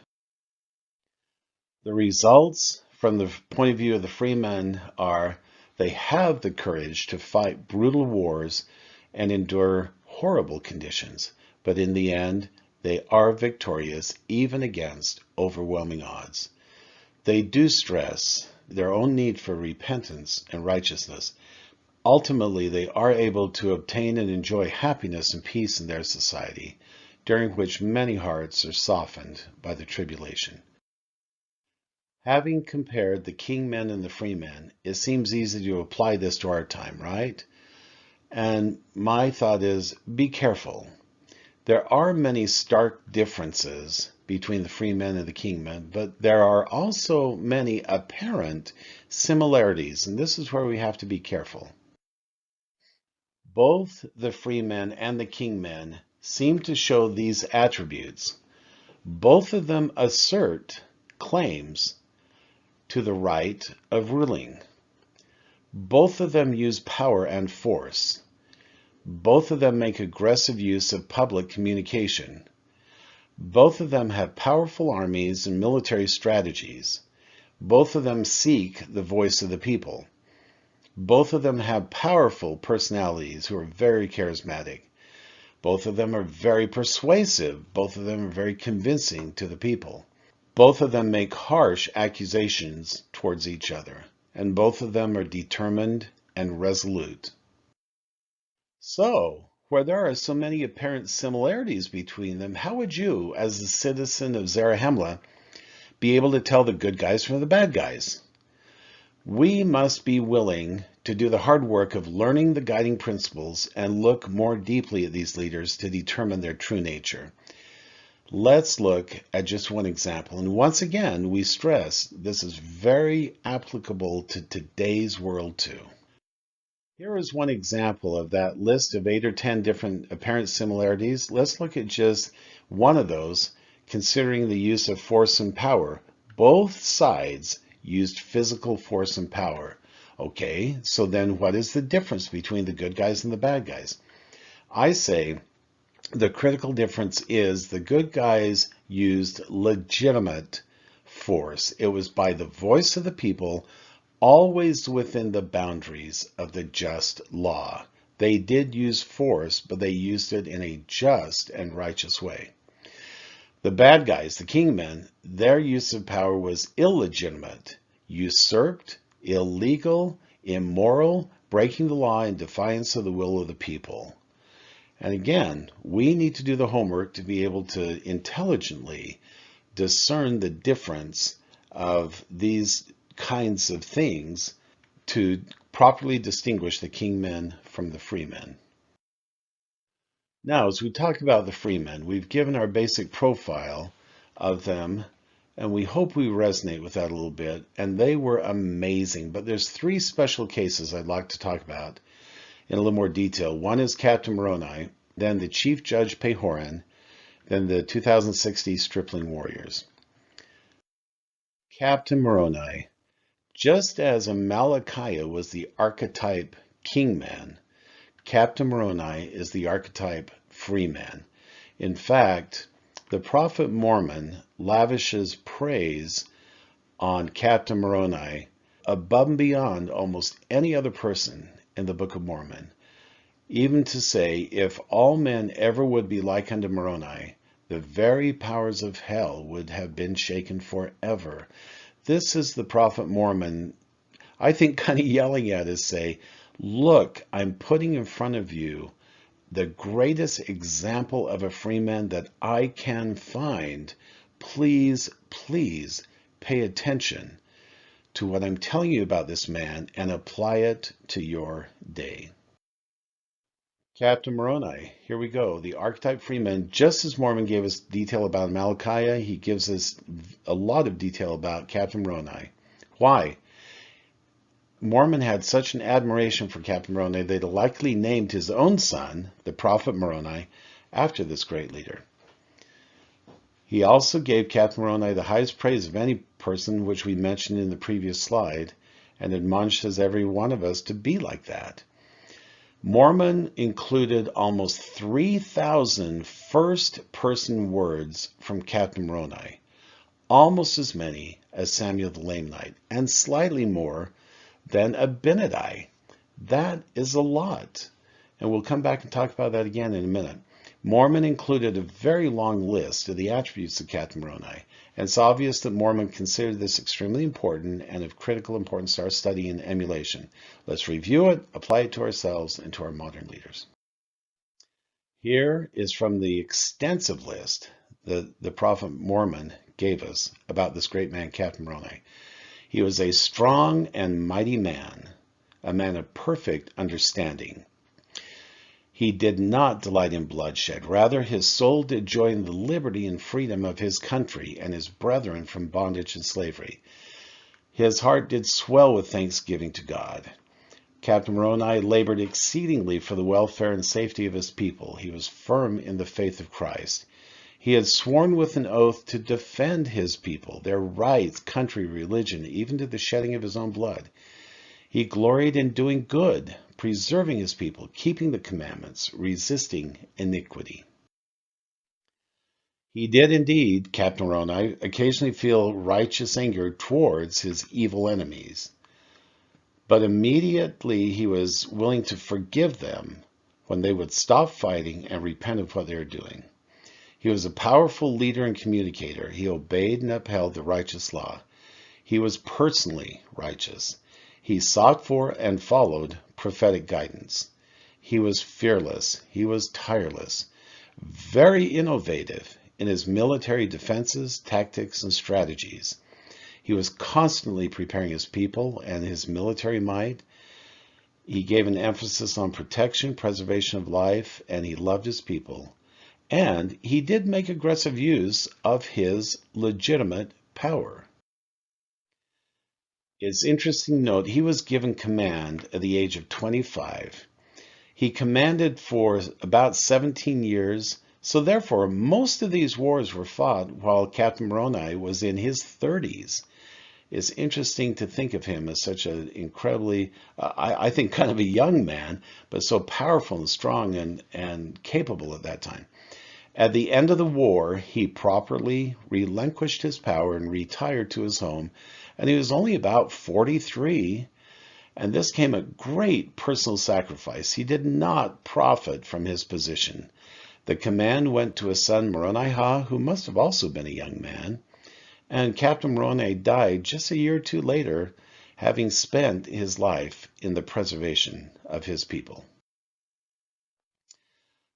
A: The results from the point of view of the free men are they have the courage to fight brutal wars and endure horrible conditions, but in the end, they are victorious even against overwhelming odds. They do stress their own need for repentance and righteousness. Ultimately, they are able to obtain and enjoy happiness and peace in their society, during which many hearts are softened by the tribulation. Having compared the king men and the free men, it seems easy to apply this to our time, right? And my thought is, be careful. There are many stark differences between the free men and the king men, but there are also many apparent similarities, and this is where we have to be careful. Both the free men and the king men seem to show these attributes. Both of them assert claims to the right of ruling. Both of them use power and force. Both of them make aggressive use of public communication. Both of them have powerful armies and military strategies. Both of them seek the voice of the people. Both of them have powerful personalities who are very charismatic. Both of them are very persuasive. Both of them are very convincing to the people. Both of them make harsh accusations towards each other, and both of them are determined and resolute. So, where there are so many apparent similarities between them, how would you, as a citizen of Zarahemla, be able to tell the good guys from the bad guys? We must be willing to do the hard work of learning the guiding principles and look more deeply at these leaders to determine their true nature. Let's look at just one example. And once again, we stress this is very applicable to today's world too. Here is one example of that list of 8 or 10 different apparent similarities. Let's look at just one of those, considering the use of force and power. Both sides used physical force and power. Okay, so then what is the difference between the good guys and the bad guys? I say the critical difference is the good guys used legitimate force. It was by the voice of the people, always within the boundaries of the just law. They did use force, but they used it in a just and righteous way. The bad guys, the kingmen, their use of power was illegitimate, usurped, illegal, immoral, breaking the law in defiance of the will of the people. And again, we need to do the homework to be able to intelligently discern the difference of these kinds of things to properly distinguish the kingmen from the freemen. Now, as we talk about the freemen, we've given our basic profile of them, and we hope we resonate with that a little bit, and they were amazing. But there's 3 special cases I'd like to talk about in a little more detail. One is Captain Moroni, then the Chief Judge Pehoran, then the 2060 Stripling Warriors. Captain Moroni. Just as Amalickiah was the archetype kingman, Captain Moroni is the archetype freeman. In fact, the prophet Mormon lavishes praise on Captain Moroni above and beyond almost any other person in the Book of Mormon. Even to say, if all men ever would be like unto Moroni, the very powers of hell would have been shaken forever. This is the prophet Mormon, I think, kind of yelling at us, say, look, I'm putting in front of you the greatest example of a freeman that I can find. Please, please pay attention to what I'm telling you about this man and apply it to your day. Captain Moroni, here we go. The archetype freeman, just as Mormon gave us detail about Amalickiah, he gives us a lot of detail about Captain Moroni. Why? Mormon had such an admiration for Captain Moroni, they'd likely named his own son, the prophet Moroni, after this great leader. He also gave Captain Moroni the highest praise of any person, which we mentioned in the previous slide, and admonishes every one of us to be like that. Mormon included almost 3,000 first-person words from Captain Moroni, almost as many as Samuel the Lamanite, and slightly more than Abinadi. That is a lot, and we'll come back and talk about that again in a minute. Mormon included a very long list of the attributes of Captain Moroni, and it's obvious that Mormon considered this extremely important and of critical importance to our study and emulation. Let's review it, apply it to ourselves and to our modern leaders. Here is from the extensive list that the prophet Mormon gave us about this great man, Captain Moroni. He was a strong and mighty man, a man of perfect understanding. He did not delight in bloodshed. Rather, his soul did joy in the liberty and freedom of his country and his brethren from bondage and slavery. His heart did swell with thanksgiving to God. Captain Moroni labored exceedingly for the welfare and safety of his people. He was firm in the faith of Christ. He had sworn with an oath to defend his people, their rights, country, religion, even to the shedding of his own blood. He gloried in doing good, preserving his people, keeping the commandments, resisting iniquity. He did indeed, Captain Moroni, occasionally feel righteous anger towards his evil enemies. But immediately he was willing to forgive them when they would stop fighting and repent of what they were doing. He was a powerful leader and communicator. He obeyed and upheld the righteous law. He was personally righteous. He sought for and followed prophetic guidance. He was fearless. He was tireless. Very innovative in his military defenses, tactics, and strategies. He was constantly preparing his people and his military might. He gave an emphasis on protection, preservation of life, and he loved his people. And he did make aggressive use of his legitimate power. It's interesting to note he was given command at the age of 25. He commanded for about 17 years, so therefore most of these wars were fought while Captain Moroni was in his 30s. It's interesting to think of him as such an incredibly, I think, kind of a young man, but so powerful and strong and capable at that time. At the end of the war, he properly relinquished his power and retired to his home, and he was only about 43, and this came at great personal sacrifice. He did not profit from his position. The command went to his son Moroni, who must have also been a young man, and Captain Moroni died just a year or two later, having spent his life in the preservation of his people.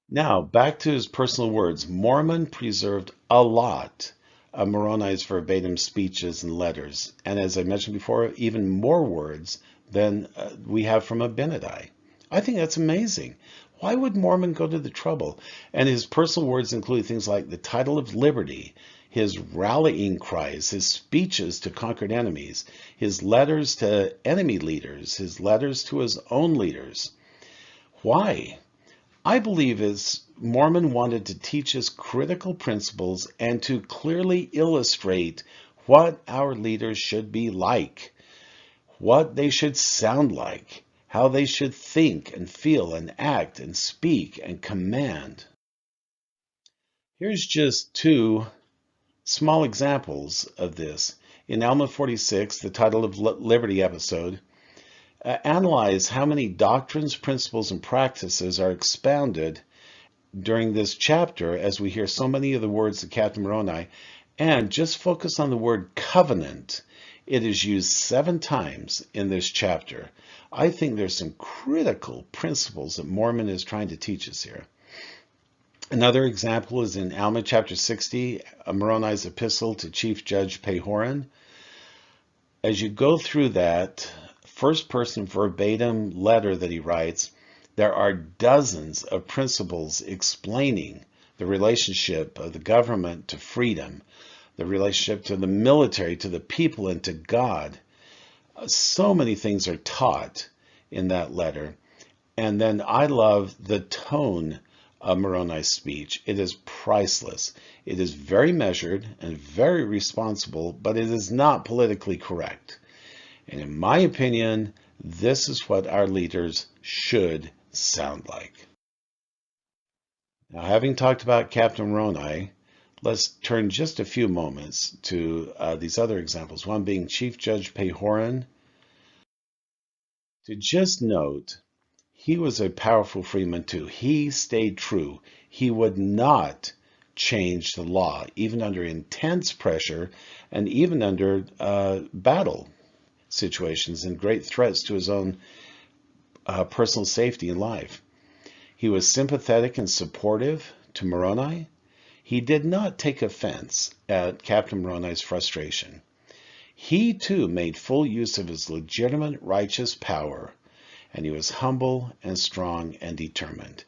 A: Now, back to his personal words. Mormon preserved a lot of Moroni's verbatim speeches and letters, and as I mentioned before, even more words than we have from Abinadi. I think that's amazing. Why would Mormon go to the trouble? And his personal words include things like the title of liberty, his rallying cries, his speeches to conquered enemies, his letters to enemy leaders, his letters to his own leaders. Why? I believe as Mormon wanted to teach us critical principles and to clearly illustrate what our leaders should be like, what they should sound like, how they should think and feel and act and speak and command. Here's just two small examples of this. In Alma 46, the title of Liberty episode, analyze how many doctrines, principles, and practices are expounded during this chapter as we hear so many of the words of Captain Moroni, and just focus on the word covenant. It is used 7 times in this chapter. I think there's some critical principles that Mormon is trying to teach us here. Another example is in Alma chapter 60, Moroni's epistle to Chief Judge Pehoran. As you go through that first-person verbatim letter that he writes, there are dozens of principles explaining the relationship of the government to freedom, the relationship to the military, to the people, and to God. So many things are taught in that letter. And then I love the tone of Moroni's speech. It is priceless. It is very measured and very responsible, but it is not politically correct. And in my opinion, this is what our leaders should sound like. Now, having talked about Captain Moroni, let's turn just a few moments to these other examples, one being Chief Judge Pehoran. To just note, he was a powerful freeman too. He stayed true. He would not change the law, even under intense pressure and even under battle situations and great threats to his own personal safety and life. He was sympathetic and supportive to Moroni. He did not take offense at Captain Moroni's frustration. He too made full use of his legitimate righteous power, and he was humble and strong and determined.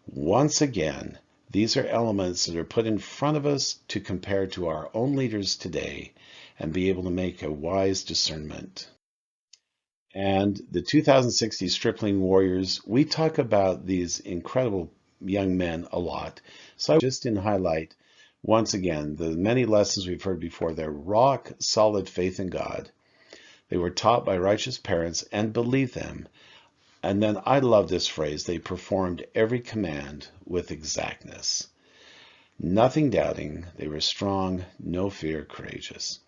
A: Once again, these are elements that are put in front of us to compare to our own leaders today and be able to make a wise discernment. And the 2060 Stripling Warriors, we talk about these incredible young men a lot. So I just in highlight, once again, the many lessons we've heard before. Their rock solid faith in God. They were taught by righteous parents and believed them. And then I love this phrase, they performed every command with exactness. Nothing doubting, they were strong, no fear, courageous.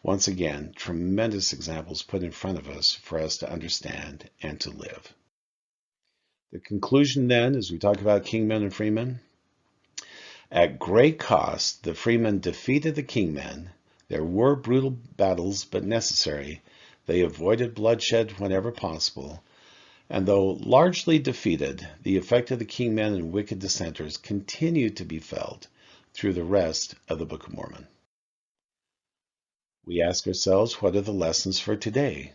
A: Once again, tremendous examples put in front of us for us to understand and to live. The conclusion then, as we talk about kingmen and freemen, at great cost, the freemen defeated the kingmen. There were brutal battles, but necessary. They avoided bloodshed whenever possible. And though largely defeated, the effect of the kingmen and wicked dissenters continued to be felt through the rest of the Book of Mormon. We ask ourselves, what are the lessons for today?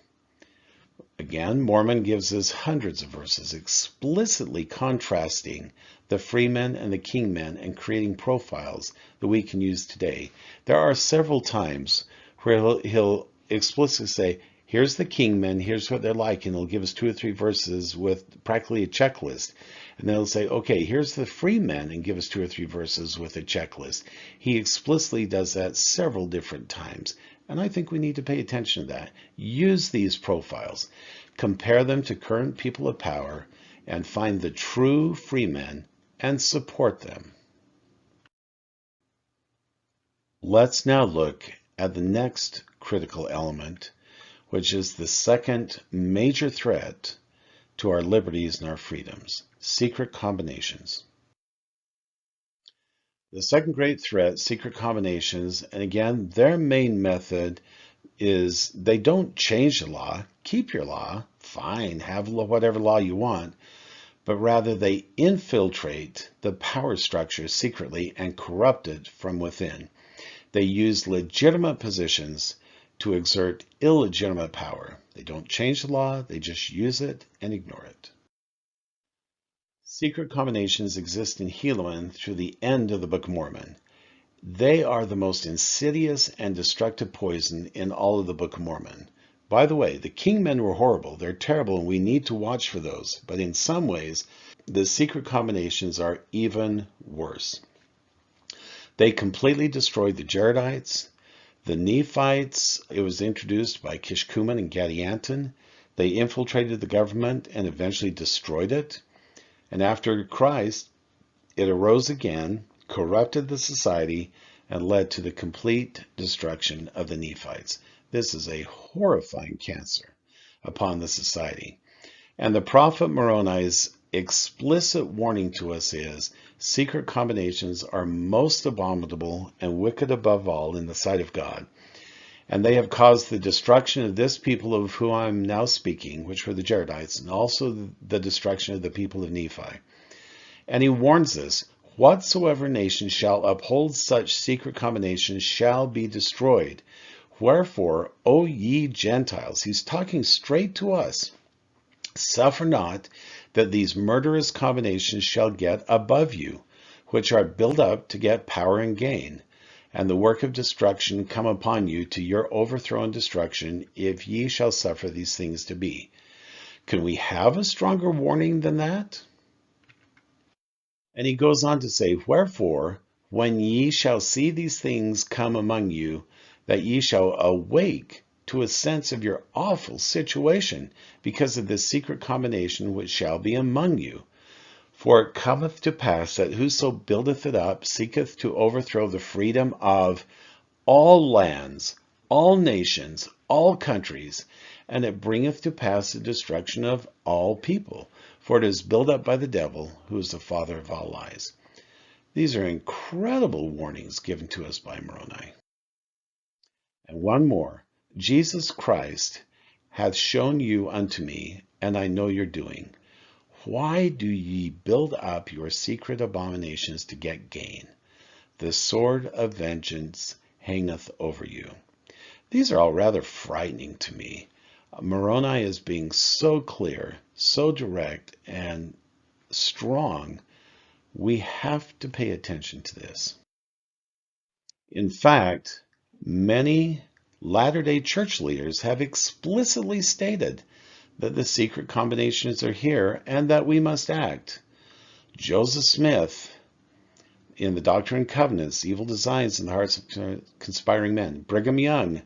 A: Again, Mormon gives us hundreds of verses explicitly contrasting the freemen and the kingmen and creating profiles that we can use today. There are several times where he'll explicitly say, here's the kingmen, here's what they're like, and he'll give us 2 or 3 verses with practically a checklist. And then he'll say, okay, here's the freemen, and give us 2 or 3 verses with a checklist. He explicitly does that several different times. And I think we need to pay attention to that. Use these profiles, compare them to current people of power, and find the true freemen and support them. Let's now look at the next critical element, which is the second major threat to our liberties and our freedoms, secret combinations. The second great threat, secret combinations, and again, their main method is they don't change the law, keep your law, fine, have whatever law you want, but rather they infiltrate the power structure secretly and corrupt it from within. They use legitimate positions to exert illegitimate power. They don't change the law, they just use it and ignore it. Secret combinations exist in Helaman through the end of the Book of Mormon. They are the most insidious and destructive poison in all of the Book of Mormon. By the way, the kingmen were horrible, they're terrible, and we need to watch for those. But in some ways, the secret combinations are even worse. They completely destroyed the Jaredites, the Nephites. It was introduced by Kishkumen and Gadianton. They infiltrated the government and eventually destroyed it. And after Christ, it arose again, corrupted the society, and led to the complete destruction of the Nephites. This is a horrifying cancer upon the society. And the prophet Moroni's explicit warning to us is, secret combinations are most abominable and wicked above all in the sight of God. And they have caused the destruction of this people of whom I'm now speaking, which were the Jaredites, and also the destruction of the people of Nephi. And he warns us, whatsoever nation shall uphold such secret combinations shall be destroyed. Wherefore, O ye Gentiles, he's talking straight to us, suffer not that these murderous combinations shall get above you, which are built up to get power and gain, and the work of destruction come upon you to your overthrow and destruction, if ye shall suffer these things to be. Can we have a stronger warning than that? And he goes on to say, wherefore, when ye shall see these things come among you, that ye shall awake to a sense of your awful situation, because of this secret combination which shall be among you. For it cometh to pass that whoso buildeth it up seeketh to overthrow the freedom of all lands, all nations, all countries, and it bringeth to pass the destruction of all people. For it is built up by the devil, who is the father of all lies. These are incredible warnings given to us by Moroni. And one more. Jesus Christ hath shown you unto me, and I know your doing. Why do ye build up your secret abominations to get gain? The sword of vengeance hangeth over you. These are all rather frightening to me. Moroni is being so clear, so direct, and strong. We have to pay attention to this. In fact, many Latter-day Church leaders have explicitly stated that the secret combinations are here and that we must act. Joseph Smith, in the Doctrine and Covenants, Evil Designs in the Hearts of Conspiring Men. Brigham Young,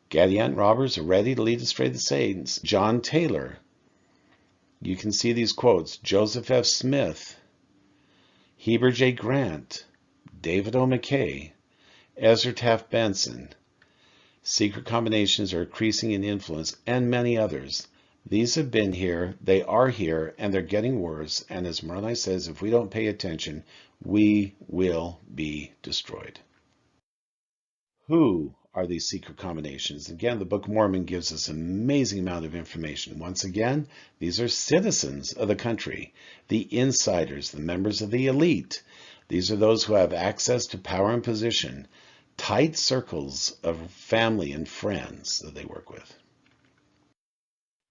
A: Gadiant robbers are ready to lead astray the saints. John Taylor, you can see these quotes. Joseph F. Smith, Heber J. Grant, David O. McKay, Ezra Taft Benson. Secret combinations are increasing in influence, and many others. These have been here, they are here, and they're getting worse. And as Moroni says, if we don't pay attention, we will be destroyed. Who are these secret combinations? Again, the Book of Mormon gives us an amazing amount of information. Once again, these are citizens of the country, the insiders, the members of the elite. These are those who have access to power and position, tight circles of family and friends that they work with.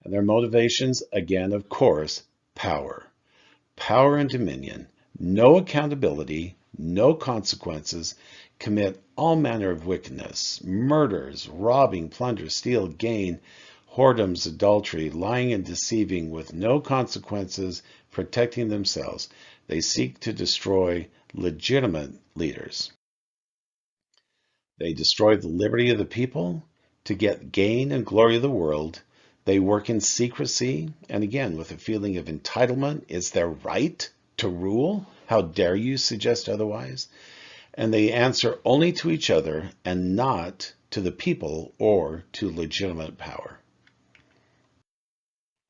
A: And their motivations, again, of course, power. Power and dominion, no accountability, no consequences, commit all manner of wickedness, murders, robbing, plunder, steal, gain, whoredoms, adultery, lying and deceiving with no consequences, protecting themselves. They seek to destroy legitimate leaders. They destroy the liberty of the people to get gain and glory of the world. They work in secrecy, and again, with a feeling of entitlement. It's their right to rule. How dare you suggest otherwise? And they answer only to each other and not to the people or to legitimate power.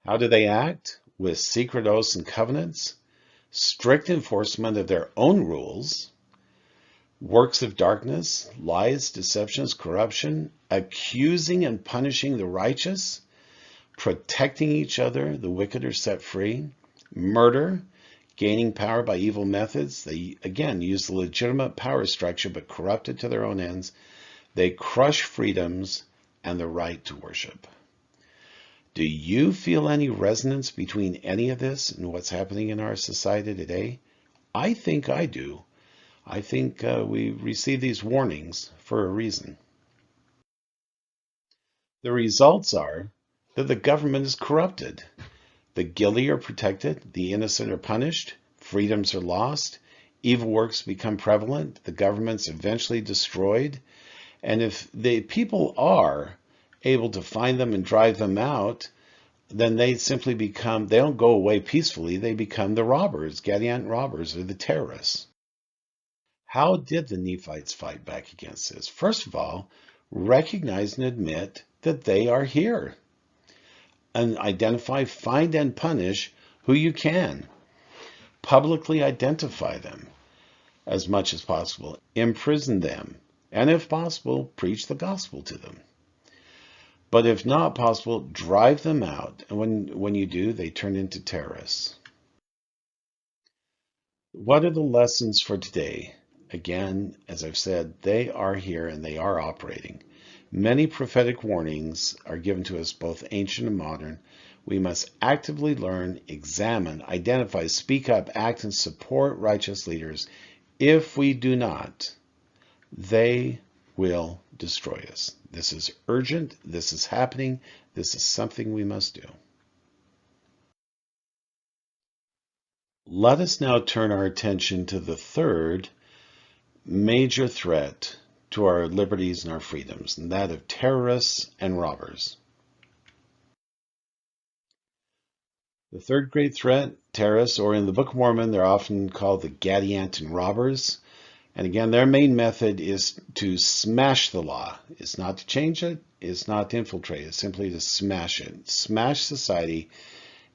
A: How do they act? With secret oaths and covenants, strict enforcement of their own rules, works of darkness, lies, deceptions, corruption, accusing and punishing the righteous, protecting each other, the wicked are set free, murder, gaining power by evil methods. They, again, use the legitimate power structure but corrupt it to their own ends. They crush freedoms and the right to worship. Do you feel any resonance between any of this and what's happening in our society today? I think I do. I think we receive these warnings for a reason. The results are that the government is corrupted. The guilty are protected, the innocent are punished, freedoms are lost, evil works become prevalent, the government's eventually destroyed. And if the people are able to find them and drive them out, then they simply become, they don't go away peacefully, they become the robbers, Gadiant robbers, or the terrorists. How did the Nephites fight back against this? First of all, recognize and admit that they are here. And identify, find, and punish who you can. Publicly identify them as much as possible. Imprison them. And if possible, preach the gospel to them. But if not possible, drive them out. And when you do, they turn into terrorists. What are the lessons for today? Again, as I've said, they are here and they are operating. Many prophetic warnings are given to us, both ancient and modern. We must actively learn, examine, identify, speak up, act, and support righteous leaders. If we do not, they will destroy us. This is urgent. This is happening. This is something we must do. Let us now turn our attention to the third major threat to our liberties and our freedoms, and that of terrorists and robbers. The third great threat, terrorists, or in the Book of Mormon, they're often called the Gadianton robbers. And again, their main method is to smash the law. It's not to change it, it's not to infiltrate, it's simply to smash it. Smash society,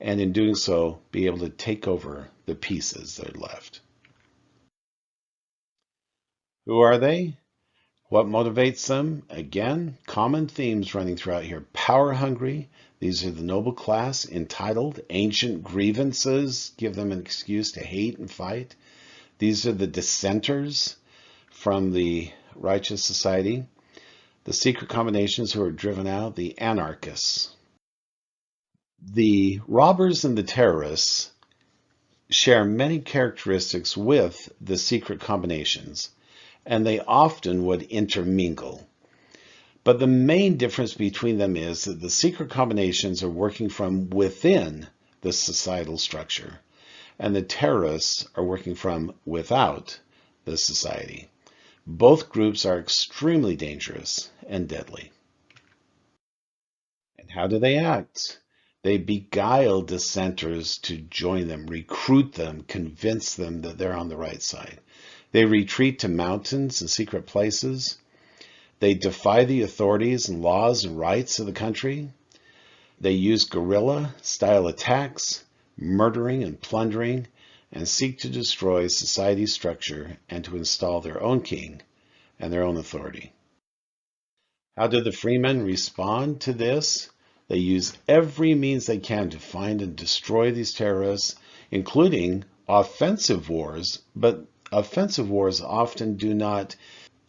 A: and in doing so, be able to take over the pieces that are left. Who are they? What motivates them? Again, common themes running throughout here. Power hungry. These are the noble class, entitled. Ancient grievances give them an excuse to hate and fight. These are the dissenters from the righteous society. The secret combinations who are driven out, the anarchists. The robbers and the terrorists share many characteristics with the secret combinations, and they often would intermingle. But the main difference between them is that the secret combinations are working from within the societal structure, and the terrorists are working from without the society. Both groups are extremely dangerous and deadly. And how do they act? They beguile dissenters to join them, recruit them, convince them that they're on the right side. They retreat to mountains and secret places. They defy the authorities and laws and rights of the country. They use guerrilla-style attacks, murdering and plundering, and seek to destroy society's structure and to install their own king and their own authority. How do the Freemen respond to this? They use every means they can to find and destroy these terrorists, including offensive wars, but offensive wars often do not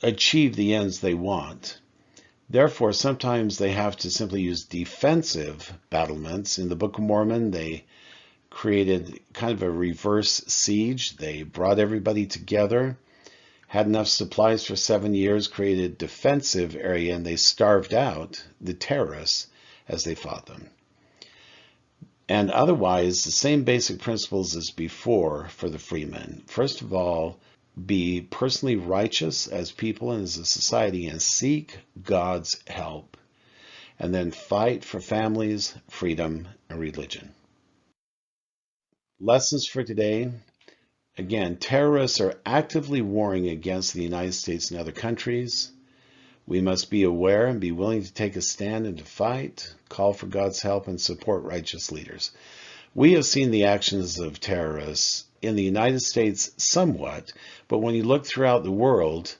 A: achieve the ends they want. Therefore, sometimes they have to simply use defensive battlements. In the Book of Mormon, they created kind of a reverse siege. They brought everybody together, had enough supplies for 7 years, created a defensive area, and they starved out the terrorists as they fought them. And otherwise, the same basic principles as before for the Freemen. First of all, be personally righteous as people and as a society and seek God's help. And then fight for families, freedom, and religion. Lessons for today. Again, terrorists are actively warring against the United States and other countries. We must be aware and be willing to take a stand and to fight, call for God's help, and support righteous leaders. We have seen the actions of terrorists in the United States somewhat, but when you look throughout the world,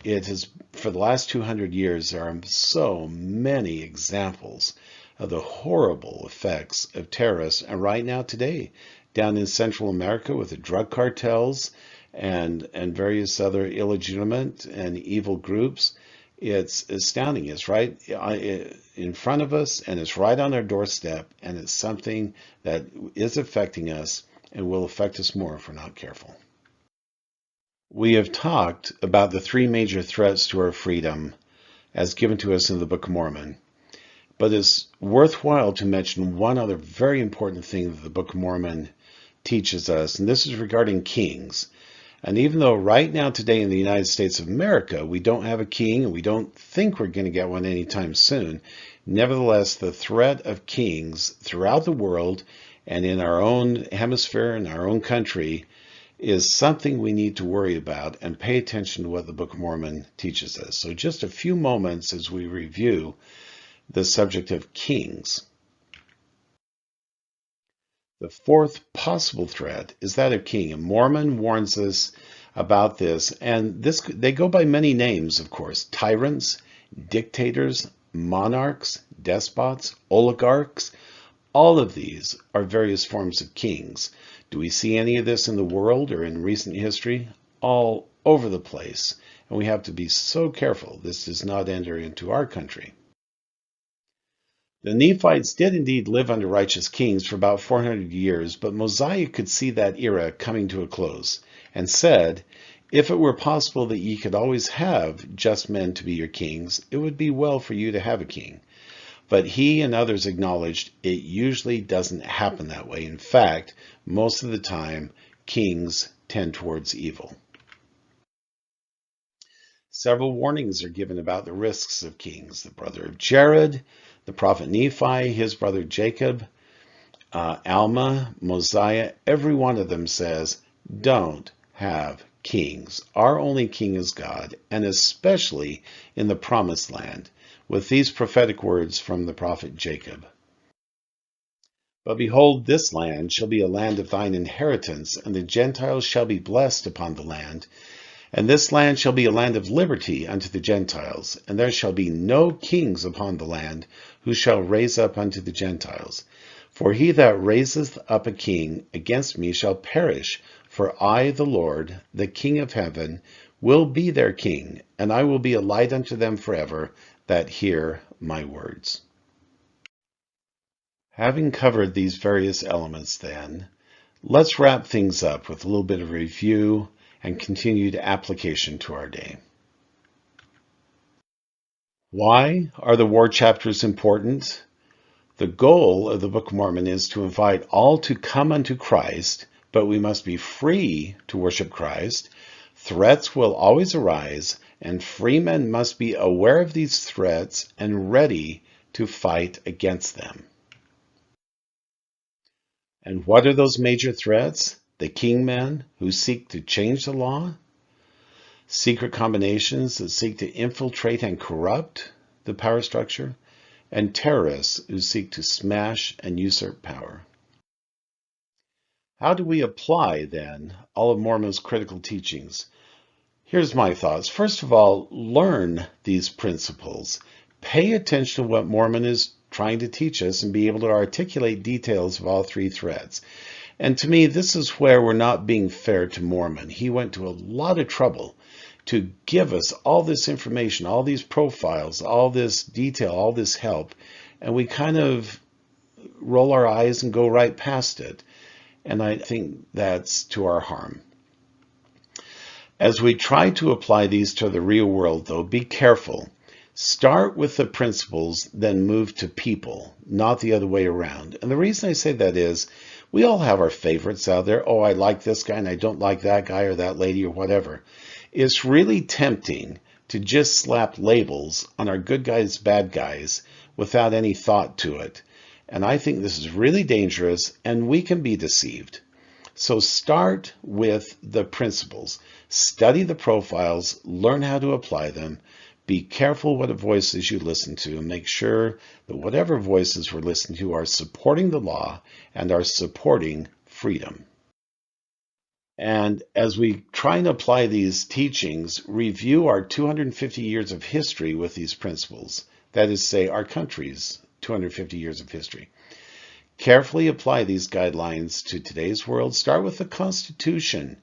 A: it has, for the last 200 years, there are so many examples of the horrible effects of terrorists. And right now today, down in Central America with the drug cartels and various other illegitimate and evil groups, it's astounding. It's right in front of us, and it's right on our doorstep, and it's something that is affecting us and will affect us more if we're not careful. We have talked about the 3 major threats to our freedom as given to us in the Book of Mormon, but it's worthwhile to mention one other very important thing that the Book of Mormon teaches us, and this is regarding kings. And even though right now today in the United States of America, we don't have a king and we don't think we're going to get one anytime soon, nevertheless, the threat of kings throughout the world and in our own hemisphere and our own country is something we need to worry about and pay attention to what the Book of Mormon teaches us. So just a few moments as we review the subject of kings. The 4th possible threat is that of king, and Mormon warns us about this. And they go by many names, of course: tyrants, dictators, monarchs, despots, oligarchs. All of these are various forms of kings. Do we see any of this in the world or in recent history? All over the place. And we have to be so careful this does not enter into our country. The Nephites did indeed live under righteous kings for about 400 years, but Mosiah could see that era coming to a close and said, "If it were possible that ye could always have just men to be your kings, it would be well for you to have a king." But he and others acknowledged it usually doesn't happen that way. In fact, most of the time, kings tend towards evil. Several warnings are given about the risks of kings. The brother of Jared, the prophet Nephi, his brother Jacob, Alma, Mosiah, every one of them says, don't have kings. Our only king is God, and especially in the promised land, with these prophetic words from the prophet Jacob. But behold, this land shall be a land of thine inheritance, and the Gentiles shall be blessed upon the land. And this land shall be a land of liberty unto the Gentiles, and there shall be no kings upon the land, who shall raise up unto the Gentiles. For he that raiseth up a king against me shall perish, for I, the Lord, the King of heaven, will be their king, and I will be a light unto them forever, that hear my words. Having covered these various elements then, let's wrap things up with a little bit of review and continued application to our day. Why are the war chapters important? The goal of the Book of Mormon is to invite all to come unto Christ, but we must be free to worship Christ. Threats will always arise, and freemen must be aware of these threats and ready to fight against them. And what are those major threats? The kingmen who seek to change the law, secret combinations that seek to infiltrate and corrupt the power structure, and terrorists who seek to smash and usurp power. How do we apply, then, all of Mormon's critical teachings? Here's my thoughts. First of all, learn these principles. Pay attention to what Mormon is trying to teach us and be able to articulate details of all three threads. And to me, this is where we're not being fair to Mormon. He went to a lot of trouble to give us all this information, all these profiles, all this detail, all this help, and we kind of roll our eyes and go right past it. And I think that's to our harm. As we try to apply these to the real world, though, be careful. Start with the principles, then move to people, not the other way around. And the reason I say that is we all have our favorites out there. Oh, I like this guy and I don't like that guy or that lady or whatever. It's really tempting to just slap labels on our good guys, bad guys without any thought to it. And I think this is really dangerous and we can be deceived. So start with the principles. Study the profiles, learn how to apply them. Be careful what voices you listen to and make sure that whatever voices we're listening to are supporting the law and are supporting freedom. And as we try and apply these teachings, review our 250 years of history with these principles. That is, say, our country's 250 years of history. Carefully apply these guidelines to today's world. Start with the Constitution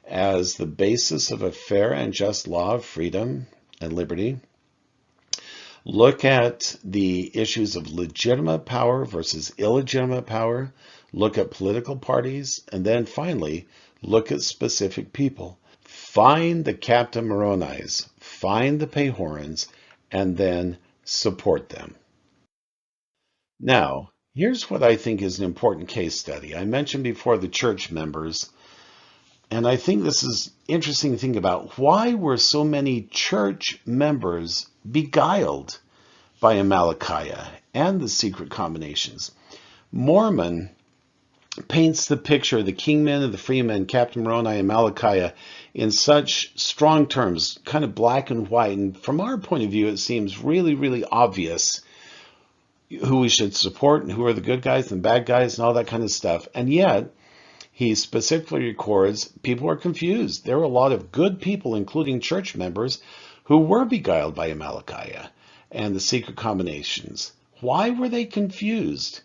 A: as the basis of a fair and just law of freedom and liberty. Look at the issues of legitimate power versus illegitimate power. Look at political parties. And then finally, look at specific people. Find the Captain Moronis, find the Pehorans, and then support them. Now, here's what I think is an important case study. I mentioned before the church members, and I think this is interesting to think about. Why were so many church members beguiled by Amalickiah and the secret combinations? Mormon paints the picture of the kingmen and the freemen, Captain Moroni and Amalickiah, in such strong terms, kind of black and white. And from our point of view, it seems really, really obvious who we should support and who are the good guys and bad guys and all that kind of stuff. And yet, he specifically records people are confused. There were a lot of good people, including church members, who were beguiled by Amalickiah and the secret combinations. Why were they confused?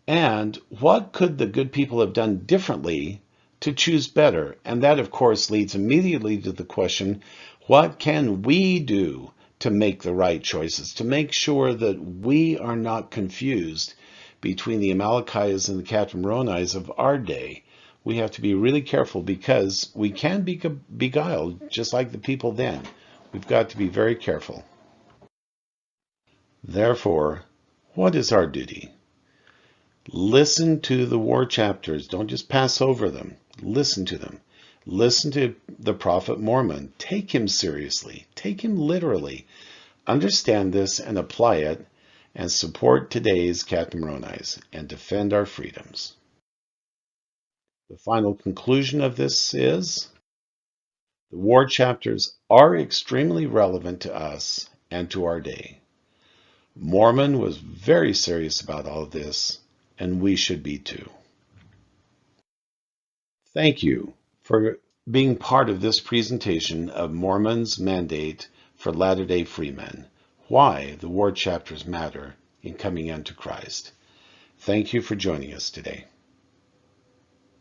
A: And what could the good people have done differently to choose better? And that, of course, leads immediately to the question, what can we do to make the right choices, to make sure that we are not confused between the Amalickiahs and the Captain Moronis of our day? We have to be really careful because we can be beguiled just like the people then. We've got to be very careful. Therefore, what is our duty? Listen to the war chapters. Don't just pass over them. Listen to them. Listen to the prophet Mormon. Take him seriously. Take him literally. Understand this and apply it, and support today's Captain Moronis and defend our freedoms. The final conclusion of this is the war chapters are extremely relevant to us and to our day. Mormon was very serious about all of this, and we should be too. Thank you for being part of this presentation of Mormon's Mandate for Latter-day Freemen, Why the War Chapters Matter in Coming Unto Christ. Thank you for joining us today.